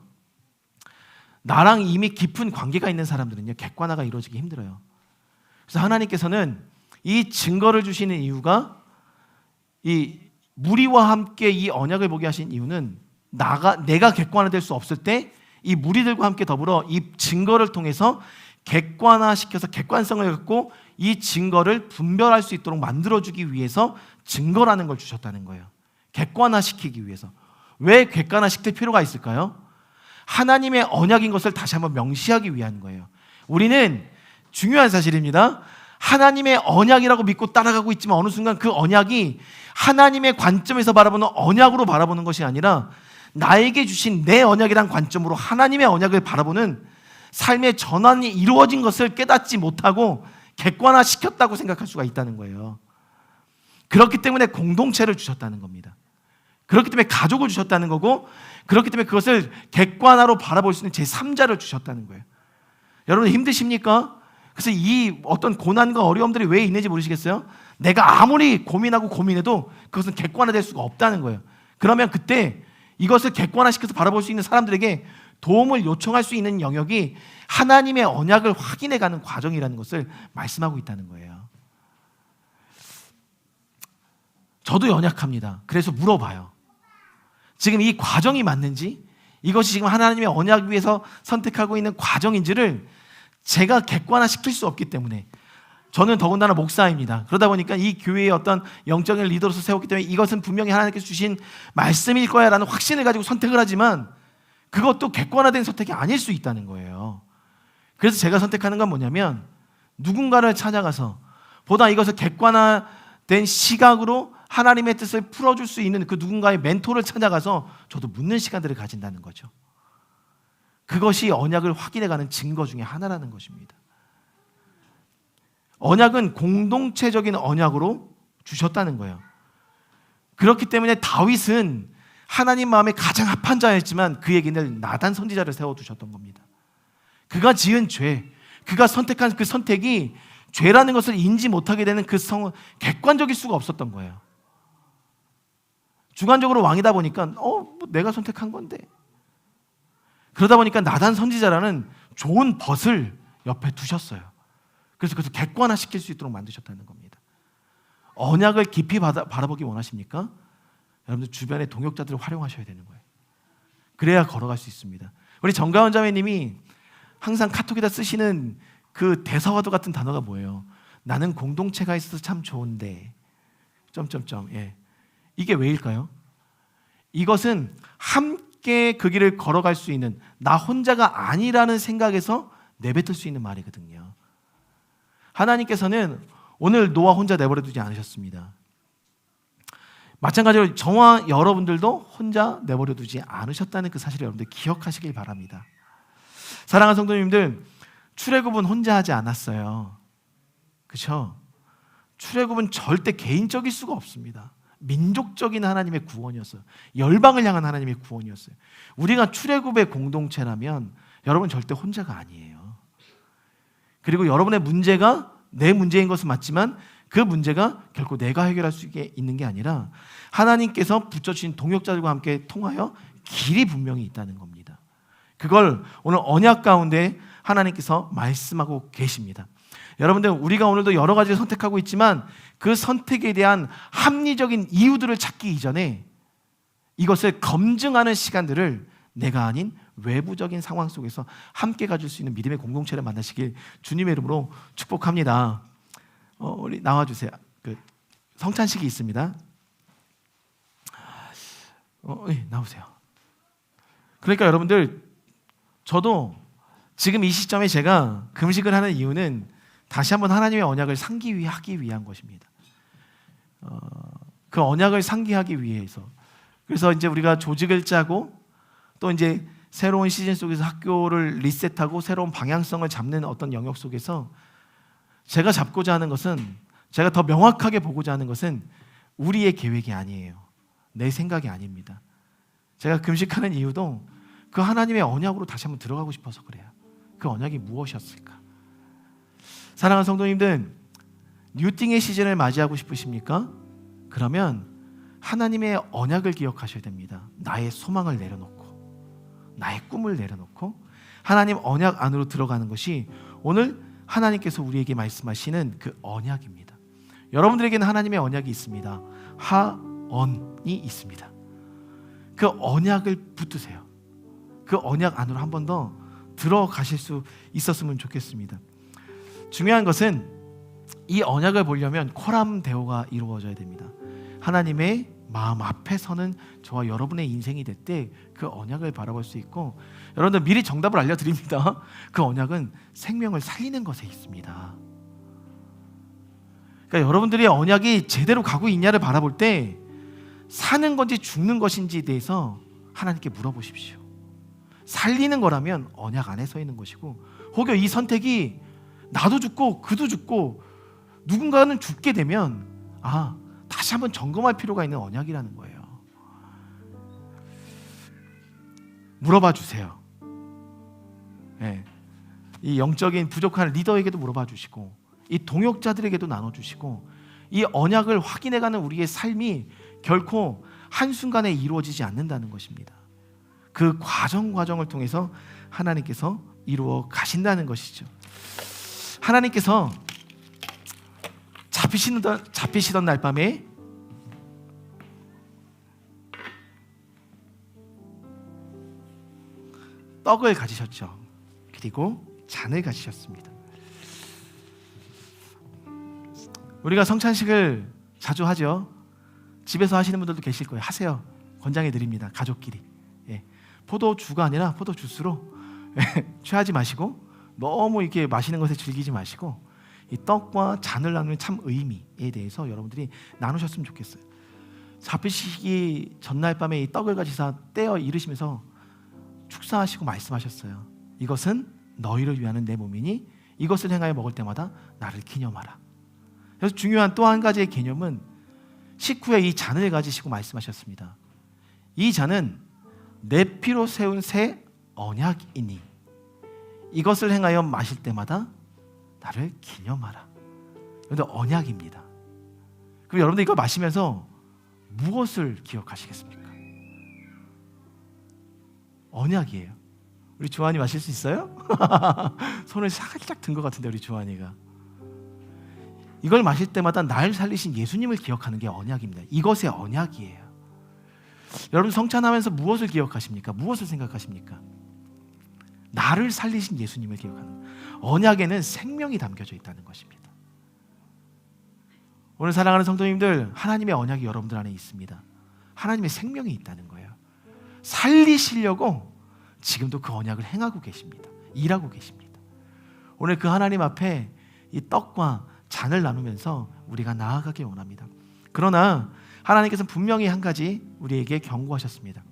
나랑 이미 깊은 관계가 있는 사람들은요, 객관화가 이루어지기 힘들어요. 그래서 하나님께서는 이 증거를 주시는 이유가, 이 무리와 함께 이 언약을 보게 하신 이유는 내가 객관화될 수 없을 때 이 무리들과 함께 더불어 이 증거를 통해서 객관화시켜서 객관성을 갖고 이 증거를 분별할 수 있도록 만들어주기 위해서 증거라는 걸 주셨다는 거예요. 객관화시키기 위해서. 왜 객관화시킬 필요가 있을까요? 하나님의 언약인 것을 다시 한번 명시하기 위한 거예요. 우리는 중요한 사실입니다. 하나님의 언약이라고 믿고 따라가고 있지만 어느 순간 그 언약이 하나님의 관점에서 바라보는 언약으로 바라보는 것이 아니라 나에게 주신 내 언약이란 관점으로 하나님의 언약을 바라보는 삶의 전환이 이루어진 것을 깨닫지 못하고 객관화시켰다고 생각할 수가 있다는 거예요. 그렇기 때문에 공동체를 주셨다는 겁니다. 그렇기 때문에 가족을 주셨다는 거고, 그렇기 때문에 그것을 객관화로 바라볼 수 있는 제3자를 주셨다는 거예요. 여러분 힘드십니까? 그래서 이 어떤 고난과 어려움들이 왜 있는지 모르시겠어요? 내가 아무리 고민하고 고민해도 그것은 객관화될 수가 없다는 거예요. 그러면 그때 이것을 객관화시켜서 바라볼 수 있는 사람들에게 도움을 요청할 수 있는 영역이 하나님의 언약을 확인해가는 과정이라는 것을 말씀하고 있다는 거예요. 저도 연약합니다. 그래서 물어봐요. 지금 이 과정이 맞는지, 이것이 지금 하나님의 언약 위에서 선택하고 있는 과정인지를 제가 객관화시킬 수 없기 때문에, 저는 더군다나 목사입니다. 그러다 보니까 이 교회의 어떤 영적인 리더로서 세웠기 때문에 이것은 분명히 하나님께서 주신 말씀일 거야 라는 확신을 가지고 선택을 하지만 그것도 객관화된 선택이 아닐 수 있다는 거예요. 그래서 제가 선택하는 건 뭐냐면, 누군가를 찾아가서 보다 이것을 객관화된 시각으로 하나님의 뜻을 풀어줄 수 있는 그 누군가의 멘토를 찾아가서 저도 묻는 시간들을 가진다는 거죠. 그것이 언약을 확인해가는 증거 중에 하나라는 것입니다. 언약은 공동체적인 언약으로 주셨다는 거예요. 그렇기 때문에 다윗은 하나님 마음에 가장 합한 자였지만 그에게는 나단 선지자를 세워두셨던 겁니다. 그가 지은 죄, 그가 선택한 그 선택이 죄라는 것을 인지 못하게 되는 그 성은 객관적일 수가 없었던 거예요. 주관적으로 왕이다 보니까 내가 선택한 건데, 그러다 보니까 나단 선지자라는 좋은 벗을 옆에 두셨어요. 그래서 그것을 객관화시킬 수 있도록 만드셨다는 겁니다. 언약을 깊이 바라보기 원하십니까? 여러분들 주변의 동역자들을 활용하셔야 되는 거예요. 그래야 걸어갈 수 있습니다. 우리 정가원 자매님이 항상 카톡에다 쓰시는 그 대사와도 같은 단어가 뭐예요? 나는 공동체가 있어서 참 좋은데 예. 이게 왜일까요? 이것은 함께 그 길을 걸어갈 수 있는, 나 혼자가 아니라는 생각에서 내뱉을 수 있는 말이거든요. 하나님께서는 오늘 노아 혼자 내버려 두지 않으셨습니다. 마찬가지로 저와 여러분들도 혼자 내버려 두지 않으셨다는 그 사실을 여러분들 기억하시길 바랍니다. 사랑하는 성도님들, 출애굽은 혼자 하지 않았어요. 그렇죠? 출애굽은 절대 개인적일 수가 없습니다. 민족적인 하나님의 구원이었어요. 열방을 향한 하나님의 구원이었어요. 우리가 출애굽의 공동체라면 여러분 절대 혼자가 아니에요. 그리고 여러분의 문제가 내 문제인 것은 맞지만 그 문제가 결코 내가 해결할 수 있는 게 아니라 하나님께서 붙여주신 동역자들과 함께 통하여 길이 분명히 있다는 겁니다. 그걸 오늘 언약 가운데 하나님께서 말씀하고 계십니다. 여러분들, 우리가 오늘도 여러 가지를 선택하고 있지만 그 선택에 대한 합리적인 이유들을 찾기 이전에 이것을 검증하는 시간들을 내가 아닌 외부적인 상황 속에서 함께 가질 수 있는 믿음의 공동체를 만나시길 주님의 이름으로 축복합니다. 우리 나와주세요. 그 성찬식이 있습니다. 네, 나오세요. 그러니까 여러분들, 저도 지금 이 시점에 제가 금식을 하는 이유는 다시 한번 하나님의 언약을 상기하기 위한 것입니다. 그 언약을 상기하기 위해서. 그래서 이제 우리가 조직을 짜고 또 이제 새로운 시즌 속에서 학교를 리셋하고 새로운 방향성을 잡는 어떤 영역 속에서 제가 잡고자 하는 것은, 제가 더 명확하게 보고자 하는 것은 우리의 계획이 아니에요. 내 생각이 아닙니다. 제가 금식하는 이유도 그 하나님의 언약으로 다시 한번 들어가고 싶어서 그래요. 그 언약이 무엇이었을까? 사랑하는 성도님들, 뉴띵의 시즌을 맞이하고 싶으십니까? 그러면 하나님의 언약을 기억하셔야 됩니다. 나의 소망을 내려놓고, 나의 꿈을 내려놓고 하나님 언약 안으로 들어가는 것이 오늘 하나님께서 우리에게 말씀하시는 그 언약입니다. 여러분들에게는 하나님의 언약이 있습니다. 하언이 있습니다. 그 언약을 붙드세요. 그 언약 안으로 한 번 더 들어가실 수 있었으면 좋겠습니다. 중요한 것은 이 언약을 보려면 코람데오가 이루어져야 됩니다. 하나님의 마음 앞에서는 저와 여러분의 인생이 될 때 그 언약을 바라볼 수 있고, 여러분들 미리 정답을 알려드립니다. 그 언약은 생명을 살리는 것에 있습니다. 그러니까 여러분들의 언약이 제대로 가고 있냐를 바라볼 때 사는 건지 죽는 것인지에 대해서 하나님께 물어보십시오. 살리는 거라면 언약 안에 서 있는 것이고, 혹여 이 선택이 나도 죽고 그도 죽고 누군가는 죽게 되면 다시 한번 점검할 필요가 있는 언약이라는 거예요. 물어봐 주세요. 네. 이 영적인 부족한 리더에게도 물어봐 주시고, 이 동역자들에게도 나눠주시고, 이 언약을 확인해가는 우리의 삶이 결코 한순간에 이루어지지 않는다는 것입니다. 그 과정을 통해서 하나님께서 이루어 가신다는 것이죠. 하나님께서 잡히시던 날 밤에 떡을 가지셨죠. 그리고 잔을 가지셨습니다. 우리가 성찬식을 자주 하죠. 집에서 하시는 분들도 계실 거예요. 하세요. 권장해 드립니다. 가족끼리. 포도주가 아니라 포도주스로 취하지 마시고, 너무 이렇게 마시는 것에 즐기지 마시고, 이 떡과 잔을 나누는 참 의미에 대해서 여러분들이 나누셨으면 좋겠어요. 잡히시기 전날 밤에 이 떡을 가지사 떼어 이르시면서 축사하시고 말씀하셨어요. 이것은 너희를 위하는 내 몸이니 이것을 행하여 먹을 때마다 나를 기념하라. 그래서 중요한 또 한 가지의 개념은 식후에 이 잔을 가지시고 말씀하셨습니다. 이 잔은 내 피로 세운 새 언약이니 이것을 행하여 마실 때마다 나를 기념하라. 그런데 언약입니다. 그럼 여러분들 이거 마시면서 무엇을 기억하시겠습니까? 언약이에요. 우리 주한이 마실 수 있어요? 손을 살짝 든 것 같은데 우리 주한이가. 이걸 마실 때마다 날 살리신 예수님을 기억하는 게 언약입니다. 이것의 언약이에요. 여러분 성찬하면서 무엇을 기억하십니까? 무엇을 생각하십니까? 나를 살리신 예수님을 기억하는 언약에는 생명이 담겨져 있다는 것입니다. 오늘 사랑하는 성도님들, 하나님의 언약이 여러분들 안에 있습니다. 하나님의 생명이 있다는 거예요. 살리시려고 지금도 그 언약을 행하고 계십니다. 일하고 계십니다. 오늘 그 하나님 앞에 이 떡과 잔을 나누면서 우리가 나아가길 원합니다. 그러나 하나님께서는 분명히 한 가지 우리에게 경고하셨습니다.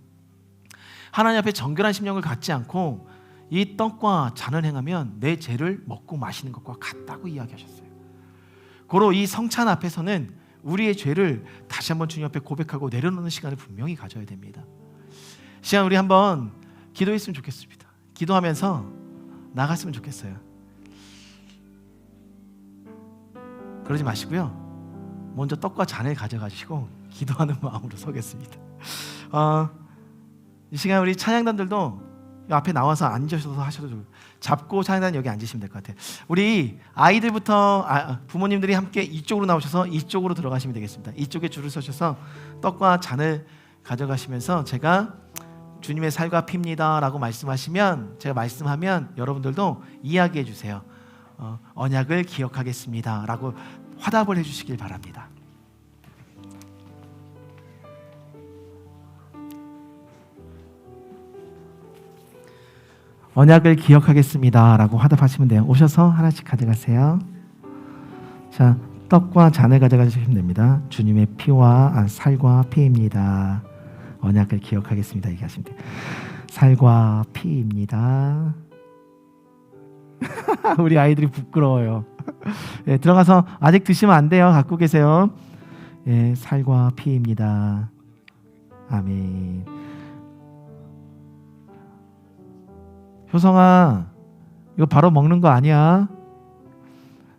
하나님 앞에 정결한 심령을 갖지 않고 이 떡과 잔을 행하면 내 죄를 먹고 마시는 것과 같다고 이야기하셨어요. 고로 이 성찬 앞에서는 우리의 죄를 다시 한번 주님 앞에 고백하고 내려놓는 시간을 분명히 가져야 됩니다. 시간 우리 한번 기도했으면 좋겠습니다. 기도하면서 나갔으면 좋겠어요. 그러지 마시고요. 먼저 떡과 잔을 가져가시고 기도하는 마음으로 서겠습니다. 이 시간 우리 찬양단들도 이 앞에 나와서 앉으셔서 하셔도 좋고, 잡고 찬양 여기 앉으시면 될 것 같아요. 우리 아이들부터 부모님들이 함께 이쪽으로 나오셔서 이쪽으로 들어가시면 되겠습니다. 이쪽에 줄을 서셔서 떡과 잔을 가져가시면서 제가 주님의 살과 피입니다 라고 말씀하시면, 제가 말씀하면 여러분들도 이야기해 주세요. 언약을 기억하겠습니다 라고 화답을 해주시길 바랍니다. 언약을 기억하겠습니다 라고 화답하시면 돼요. 오셔서 하나씩 가져가세요. 자, 떡과 잔을 가져가시면 됩니다. 주님의 피와 살과 피입니다. 언약을 기억하겠습니다 얘기하시면 돼요. 살과 피입니다. 우리 아이들이 부끄러워요. 예, 들어가서 아직 드시면 안 돼요. 갖고 계세요. 예, 살과 피입니다. 아멘. 효성아, 이거 바로 먹는 거 아니야?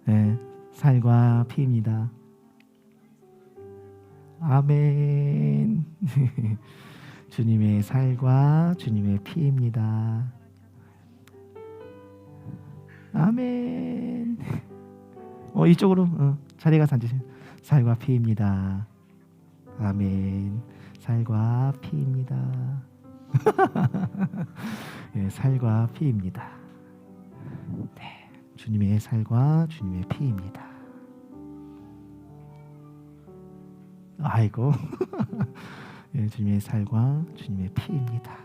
예, 살과 피입니다. 아멘. 주님의 살과 주님의 피입니다. 아멘. 이쪽으로 자리에 가서 앉으세요. 살과 피입니다. 아멘. 살과 피입니다. 예, 살과 피입니다. 네, 주님의 살과 주님의 피입니다. 아이고. 예, 주님의 살과 주님의 피입니다.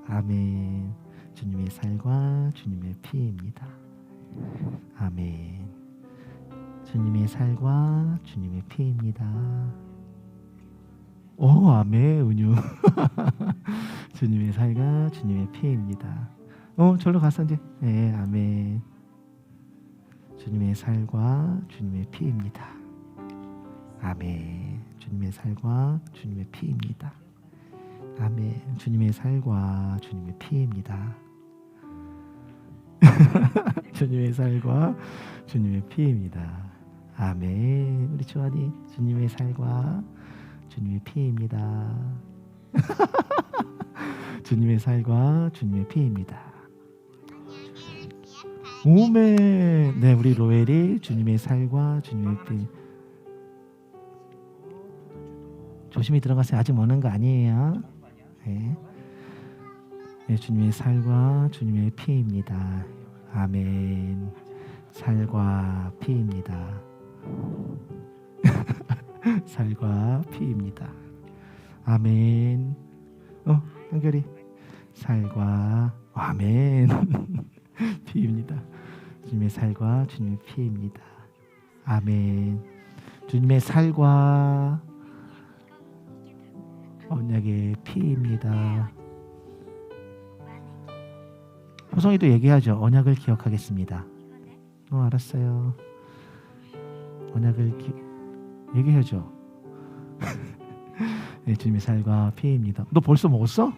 아멘. 주님의 살과 주님의 피입니다. 아멘. 주님의 살과 주님의 피입니다. 오, 아멘. 은유. 주님의 살과 주님의 피입니다. 절로 가서 이제. 네, 아멘. 주님의 살과 주님의 피입니다. 아멘. 주님의 살과 주님의 피입니다. 아멘. 주님의 살과 주님의 피입니다. 주님의 살과 주님의 피입니다. 아멘. 우리 주환이 주님의 살과 주님의 피입니다. 주님의 살과 주님의 피입니다. 오멘. 네, 우리 로엘이 주님의 살과 주님의 피. 조심히 들어가세요. 아직 먹는 거 아니에요. 네. 네, 주님의 살과 주님의 피입니다. 아멘. 살과 피입니다. 살과 피입니다. 아멘. 한결이 살과 아멘. 피입니다. 주님의 살과 주님의 피입니다. 아멘. 주님의 살과 언약의 피입니다. 효성이도 얘기하죠. 언약을 기억하겠습니다. 알았어요. 언약을 얘기해줘. 네, 주님의 살과 피입니다. 너 벌써 먹었어?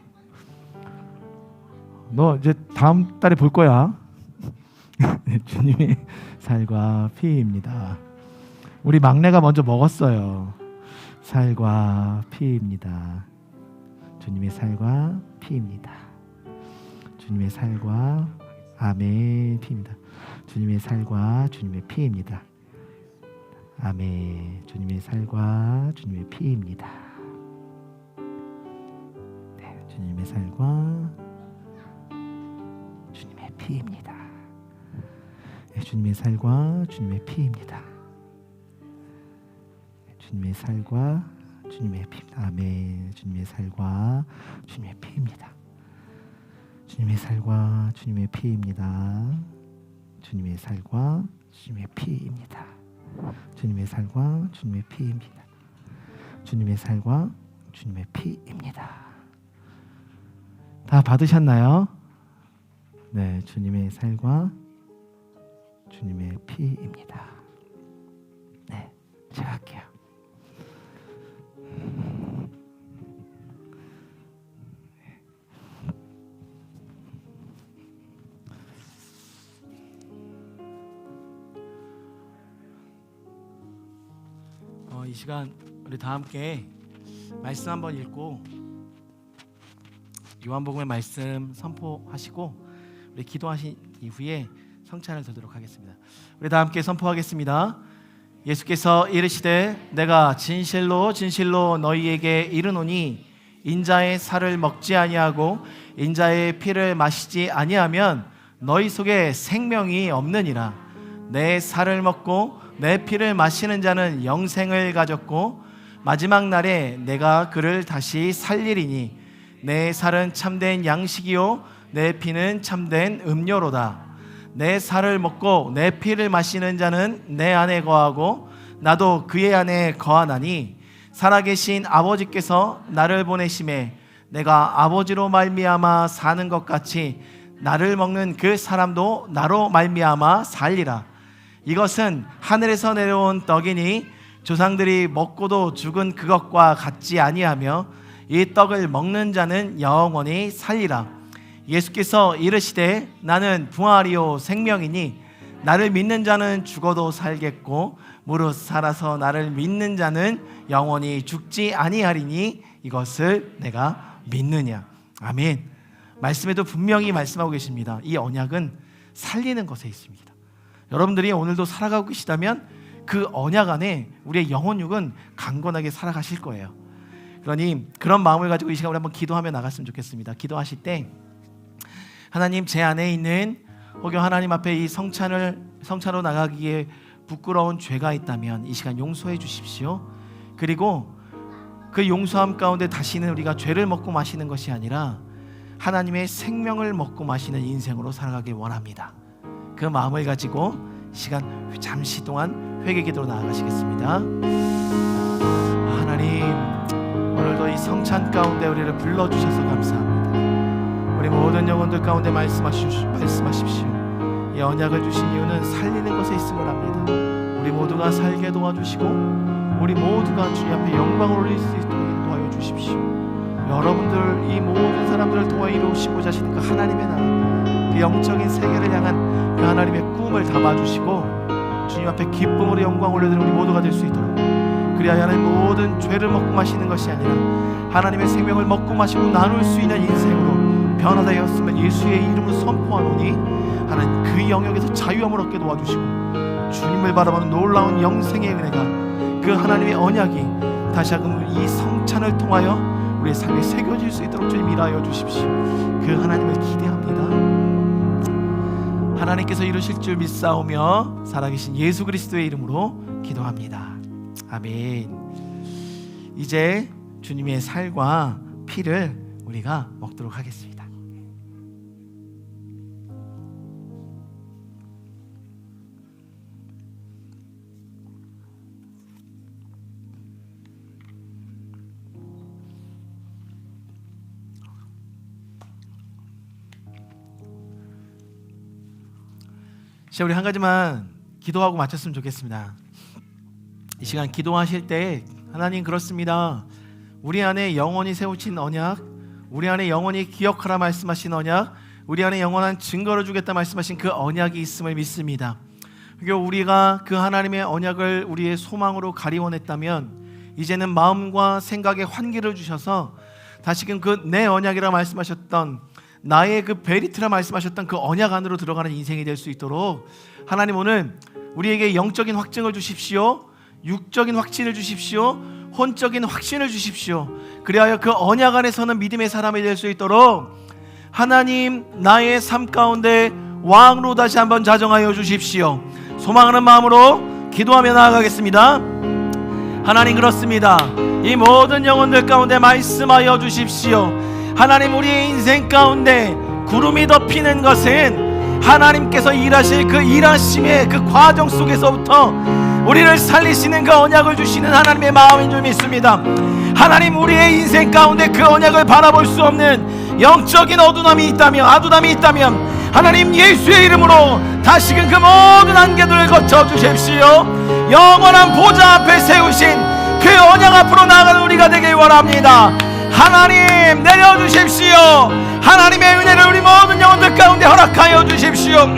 너 이제 다음 달에 볼 거야. 네, 주님의 살과 피입니다. 우리 막내가 먼저 먹었어요. 살과 피입니다. 주님의 살과 피입니다. 주님의 살과 아멘 피입니다. 주님의 살과 주님의 피입니다. 아멘. 주님의 살과 주님의 피입니다. 네, 주님의 살과 주님의 피입니다. 네, 주님의 살과 주님의 피입니다. 네, 주님의 살과 주님의 피입니다. 아멘. 주님의 살과 주님의 피입니다. 주님의 살과 주님의 피입니다. 주님의 살과 주님의 피입니다. 주님의 살과 주님의 피입니다. 주님의 살과 주님의 피입니다. 다 받으셨나요? 네, 주님의 살과 주님의 피입니다. 네, 제가 할게요. 이 시간 우리 다 함께 말씀 한번 읽고 요한복음의 말씀 선포하시고 우리 기도하신 이후에 성찬을 드리도록 하겠습니다. 우리 다 함께 선포하겠습니다. 예수께서 이르시되 내가 진실로 진실로 너희에게 이르노니 인자의 살을 먹지 아니하고 인자의 피를 마시지 아니하면 너희 속에 생명이 없느니라. 내 살을 먹고 내 피를 마시는 자는 영생을 가졌고 마지막 날에 내가 그를 다시 살리리니 내 살은 참된 양식이요 내 피는 참된 음료로다. 내 살을 먹고 내 피를 마시는 자는 내 안에 거하고 나도 그의 안에 거하나니 살아계신 아버지께서 나를 보내심에 내가 아버지로 말미암아 사는 것 같이 나를 먹는 그 사람도 나로 말미암아 살리라. 이것은 하늘에서 내려온 떡이니 조상들이 먹고도 죽은 그것과 같지 아니하며 이 떡을 먹는 자는 영원히 살리라. 예수께서 이르시되 나는 부활이요 생명이니 나를 믿는 자는 죽어도 살겠고 무릇 살아서 나를 믿는 자는 영원히 죽지 아니하리니 이것을 내가 믿느냐. 아멘. 말씀에도 분명히 말씀하고 계십니다. 이 언약은 살리는 것에 있습니다. 여러분들이 오늘도 살아가고 계시다면 그 언약 안에 우리의 영혼육은 강건하게 살아가실 거예요. 그러니 그런 마음을 가지고 이 시간 우리 한번 기도하며 나갔으면 좋겠습니다. 기도하실 때 하나님, 제 안에 있는 혹여 하나님 앞에 이 성찬으로 나가기에 부끄러운 죄가 있다면 이 시간 용서해 주십시오. 그리고 그 용서함 가운데 다시는 우리가 죄를 먹고 마시는 것이 아니라 하나님의 생명을 먹고 마시는 인생으로 살아가길 원합니다. 그 마음을 가지고 시간 잠시 동안 회개기도로 나아가시겠습니다. 하나님, 오늘도 이 성찬 가운데 우리를 불러주셔서 감사합니다. 우리 모든 영혼들 가운데 말씀하십시오. 이 언약을 주신 이유는 살리는 것에 있음을 합니다. 우리 모두가 살게 도와주시고 우리 모두가 주님 앞에 영광을 올릴 수 있도록 도와여 주십시오. 여러분들 이 모든 사람들을 통하여 이루시고자 하시는 그 하나님의 나라, 그 영적인 세계를 향한 그 하나님의 꿈을 담아주시고 주님 앞에 기쁨으로 영광을 올려드리는 우리 모두가 될 수 있도록, 그리하여 하나님 모든 죄를 먹고 마시는 것이 아니라 하나님의 생명을 먹고 마시고 나눌 수 있는 인생으로 변화되었으면 예수의 이름으로 선포하노니 하나님 그 영역에서 자유함을 얻게 도와주시고 주님을 바라보는 놀라운 영생의 은혜가, 그 하나님의 언약이 다시 한번 이 성찬을 통하여 우리의 삶에 새겨질 수 있도록 주님 일하여 주십시오. 그 하나님을 기대합니다. 하나님께서 이루실 줄 믿사오며 살아계신 예수 그리스도의 이름으로 기도합니다. 아멘. 이제 주님의 살과 피를 우리가 먹도록 하겠습니다. 자, 우리 한 가지만 기도하고 마쳤으면 좋겠습니다. 이 시간 기도하실 때 하나님, 그렇습니다. 우리 안에 영원히 세우신 언약, 우리 안에 영원히 기억하라 말씀하신 언약, 우리 안에 영원한 증거를 주겠다 말씀하신 그 언약이 있음을 믿습니다. 그리고 우리가 그 하나님의 언약을 우리의 소망으로 가리원했다면 이제는 마음과 생각에 환기를 주셔서 다시금 그 내 언약이라 말씀하셨던, 나의 그 베리트라 말씀하셨던 그 언약 안으로 들어가는 인생이 될 수 있도록 하나님 오늘 우리에게 영적인 확증을 주십시오. 육적인 확신을 주십시오. 혼적인 확신을 주십시오. 그리하여 그 언약 안에서는 믿음의 사람이 될 수 있도록 하나님, 나의 삶 가운데 왕으로 다시 한번 자정하여 주십시오. 소망하는 마음으로 기도하며 나아가겠습니다. 하나님, 그렇습니다. 이 모든 영혼들 가운데 말씀하여 주십시오. 하나님, 우리의 인생 가운데 구름이 덮이는 것은 하나님께서 일하실 그 일하심의 그 과정 속에서부터 우리를 살리시는 그 언약을 주시는 하나님의 마음인 줄 믿습니다. 하나님, 우리의 인생 가운데 그 언약을 바라볼 수 없는 영적인 아두담이 있다면 하나님 예수의 이름으로 다시금 그 모든 한계들을 거쳐 주십시오. 영원한 보좌 앞에 세우신 그 언약 앞으로 나아가는 우리가 되길 원합니다. 하나님, 내려주십시오. 하나님의 은혜를 우리 모든 영혼들 가운데 허락하여 주십시오.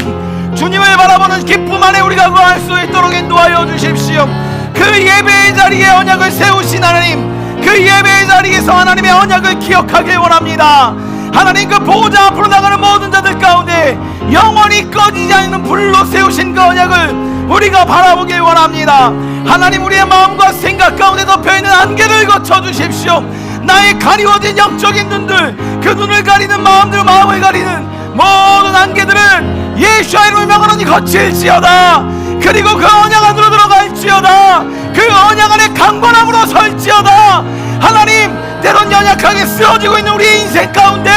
주님을 바라보는 기쁨 안에 우리가 거할 수 있도록 인도하여 주십시오. 그 예배의 자리에 언약을 세우신 하나님, 그 예배의 자리에서 하나님의 언약을 기억하길 원합니다. 하나님 그 보호자 앞으로 나가는 모든 자들 가운데 영원히 꺼지지 않는 불로 세우신 그 언약을 우리가 바라보길 원합니다. 하나님, 우리의 마음과 생각 가운데 덮여있는 안개를 거쳐주십시오. 나의 가리워진 영적인 눈들, 그 눈을 가리는 마음들, 마음을 가리는 모든 안개들은 예수의 이름을 명하노니 거칠지어다. 그리고 그 언약 안으로 들어갈지어다. 그 언약 안에 강건함으로 설지어다. 하나님, 때론 연약하게 쓰러지고 있는 우리의 인생 가운데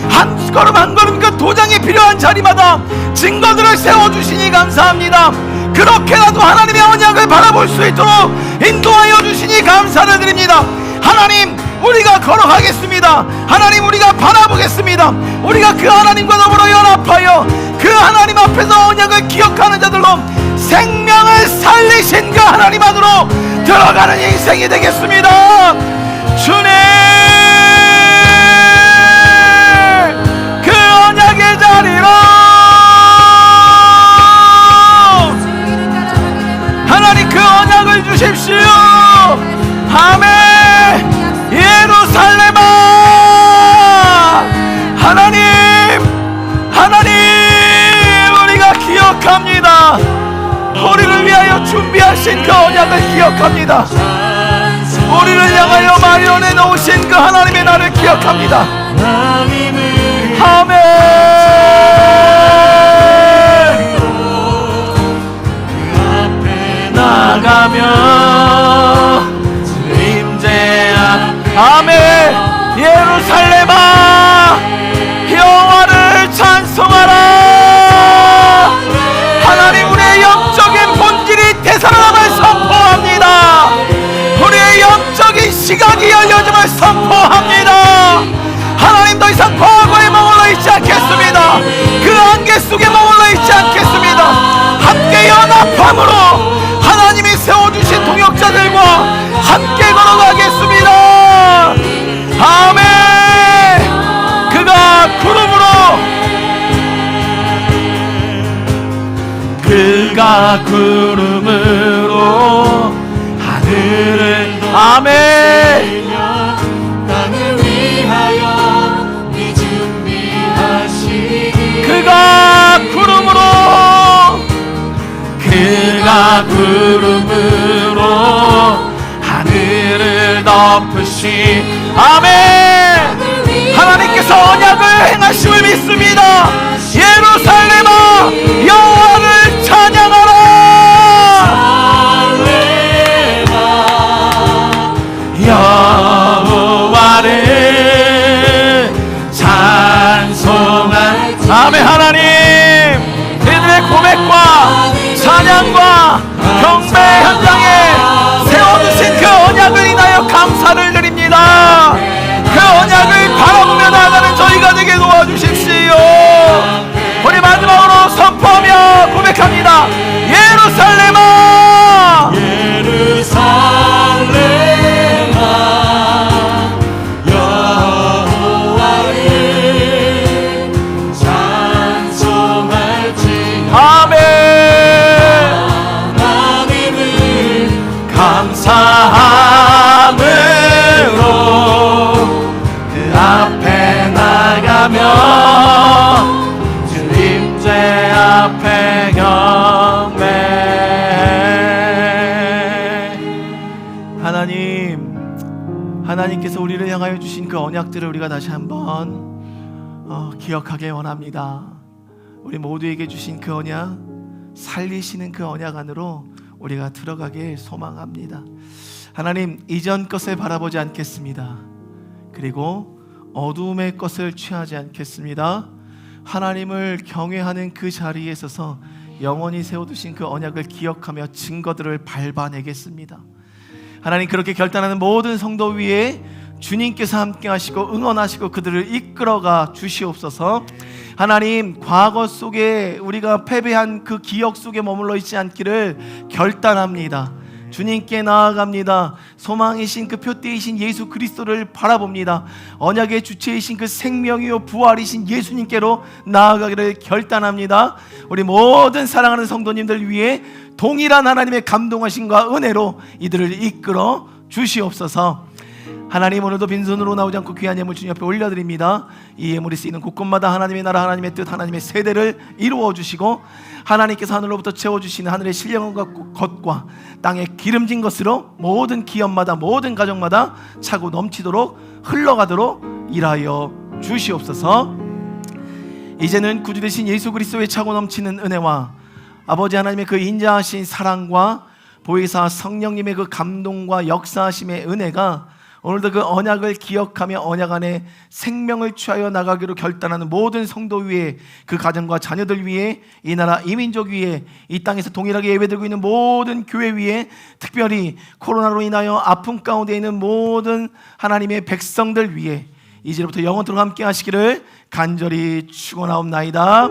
한 걸음 한 걸음 그 도장이 필요한 자리마다 증거들을 세워주시니 감사합니다. 그렇게라도 하나님의 언약을 바라볼 수 있도록 인도하여 주시니 감사를 드립니다. 하나님, 우리가 걸어가겠습니다. 하나님, 우리가 바라보겠습니다. 우리가 그 하나님과 더불어 연합하여 그 하나님 앞에서 언약을 기억하는 자들로 생명을 살리신 그 하나님 안으로 들어가는 인생이 되겠습니다. 주님, 그 언약의 자리로 하나님 그 언약을 주십시오. 아멘. 예루살렘아, 하나님, 하나님, 우리가 기억합니다. 우리를 위하여 준비하신 그 언약을 기억합니다. 우리를 향하여 마련해 놓으신 그 하나님의 나를 기억합니다. 아멘. 나가며 임재 아멘. 예루살렘아, 여호와를 찬송하라. 하나님, 우리의 영적인 본질이 되살아남을 선포합니다. 우리의 영적인 시각이 열려짐을 선포합니다. 하나님, 더 이상 과거에 머물러 있지 않겠습니다. 그 안개 속에 머물러 있지 않겠습니다. 함께 연합함으로 하나님이 세워주신 동역자들과 함께 걸어가겠습니다. 아멘. 그가 구름으로 하늘을 아멘. 땅을 위하여 네 준비하시기 그가 구름으로 하늘을 덮으시 아멘. 하나님께서 언약을 행하심을 믿습니다. 예루살렘아, 여호와를 찬양하라. 여호와를 찬송할 아멘. 하나님, 이들의 고백과 찬양과 경배 현장에 세워주신 그 언약을 인하여 감사를 드립니다. 그 언약을 바라보며 나아가는 저희가 되게 도와주십시오. 우리 마지막으로 선포하며 고백합니다. 예루살렘아, 예루살렘아 여호와를 찬송할지 아멘. 하나님을 감사함으로 그 앞에 나가며 주 임재 앞에 경배. 하나님께서 우리를 향하여 주신 그 언약들을 우리가 다시 한번 기억하게 원합니다. 우리 모두에게 주신 그 언약, 살리시는 그 언약 안으로 우리가 들어가길 소망합니다. 하나님, 이전 것을 바라보지 않겠습니다. 그리고 어두움의 것을 취하지 않겠습니다. 하나님을 경외하는 그 자리에 서서 영원히 세워두신 그 언약을 기억하며 증거들을 밟아내겠습니다. 하나님, 그렇게 결단하는 모든 성도 위에 주님께서 함께 하시고 응원하시고 그들을 이끌어가 주시옵소서. 하나님, 과거 속에 우리가 패배한 그 기억 속에 머물러 있지 않기를 결단합니다. 주님께 나아갑니다. 소망이신 그 표대이신 예수 그리스도를 바라봅니다. 언약의 주체이신 그 생명이요 부활이신 예수님께로 나아가기를 결단합니다. 우리 모든 사랑하는 성도님들 위해 동일한 하나님의 감동하심과 은혜로 이들을 이끌어 주시옵소서. 하나님, 오늘도 빈손으로 나오지 않고 귀한 예물 주님 앞에 올려드립니다. 이 예물이 쓰이는 곳곳마다 하나님의 나라, 하나님의 뜻, 하나님의 세대를 이루어 주시고 하나님께서 하늘로부터 채워주시는 하늘의 신령한 것과 땅에 기름진 것으로 모든 기업마다 모든 가정마다 차고 넘치도록 흘러가도록 일하여 주시옵소서. 이제는 구주 되신 예수 그리스도의 차고 넘치는 은혜와 아버지 하나님의 그 인자하신 사랑과 보혜사 성령님의 그 감동과 역사하심의 은혜가 오늘도 그 언약을 기억하며 언약 안에 생명을 취하여 나가기로 결단하는 모든 성도 위에, 그 가정과 자녀들 위에, 이 나라 이민족 위에, 이 땅에서 동일하게 예배드리고 있는 모든 교회 위에, 특별히 코로나로 인하여 아픔 가운데 있는 모든 하나님의 백성들 위에 이제부터 영원토록 함께 하시기를 간절히 축원하옵나이다.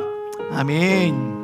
아멘.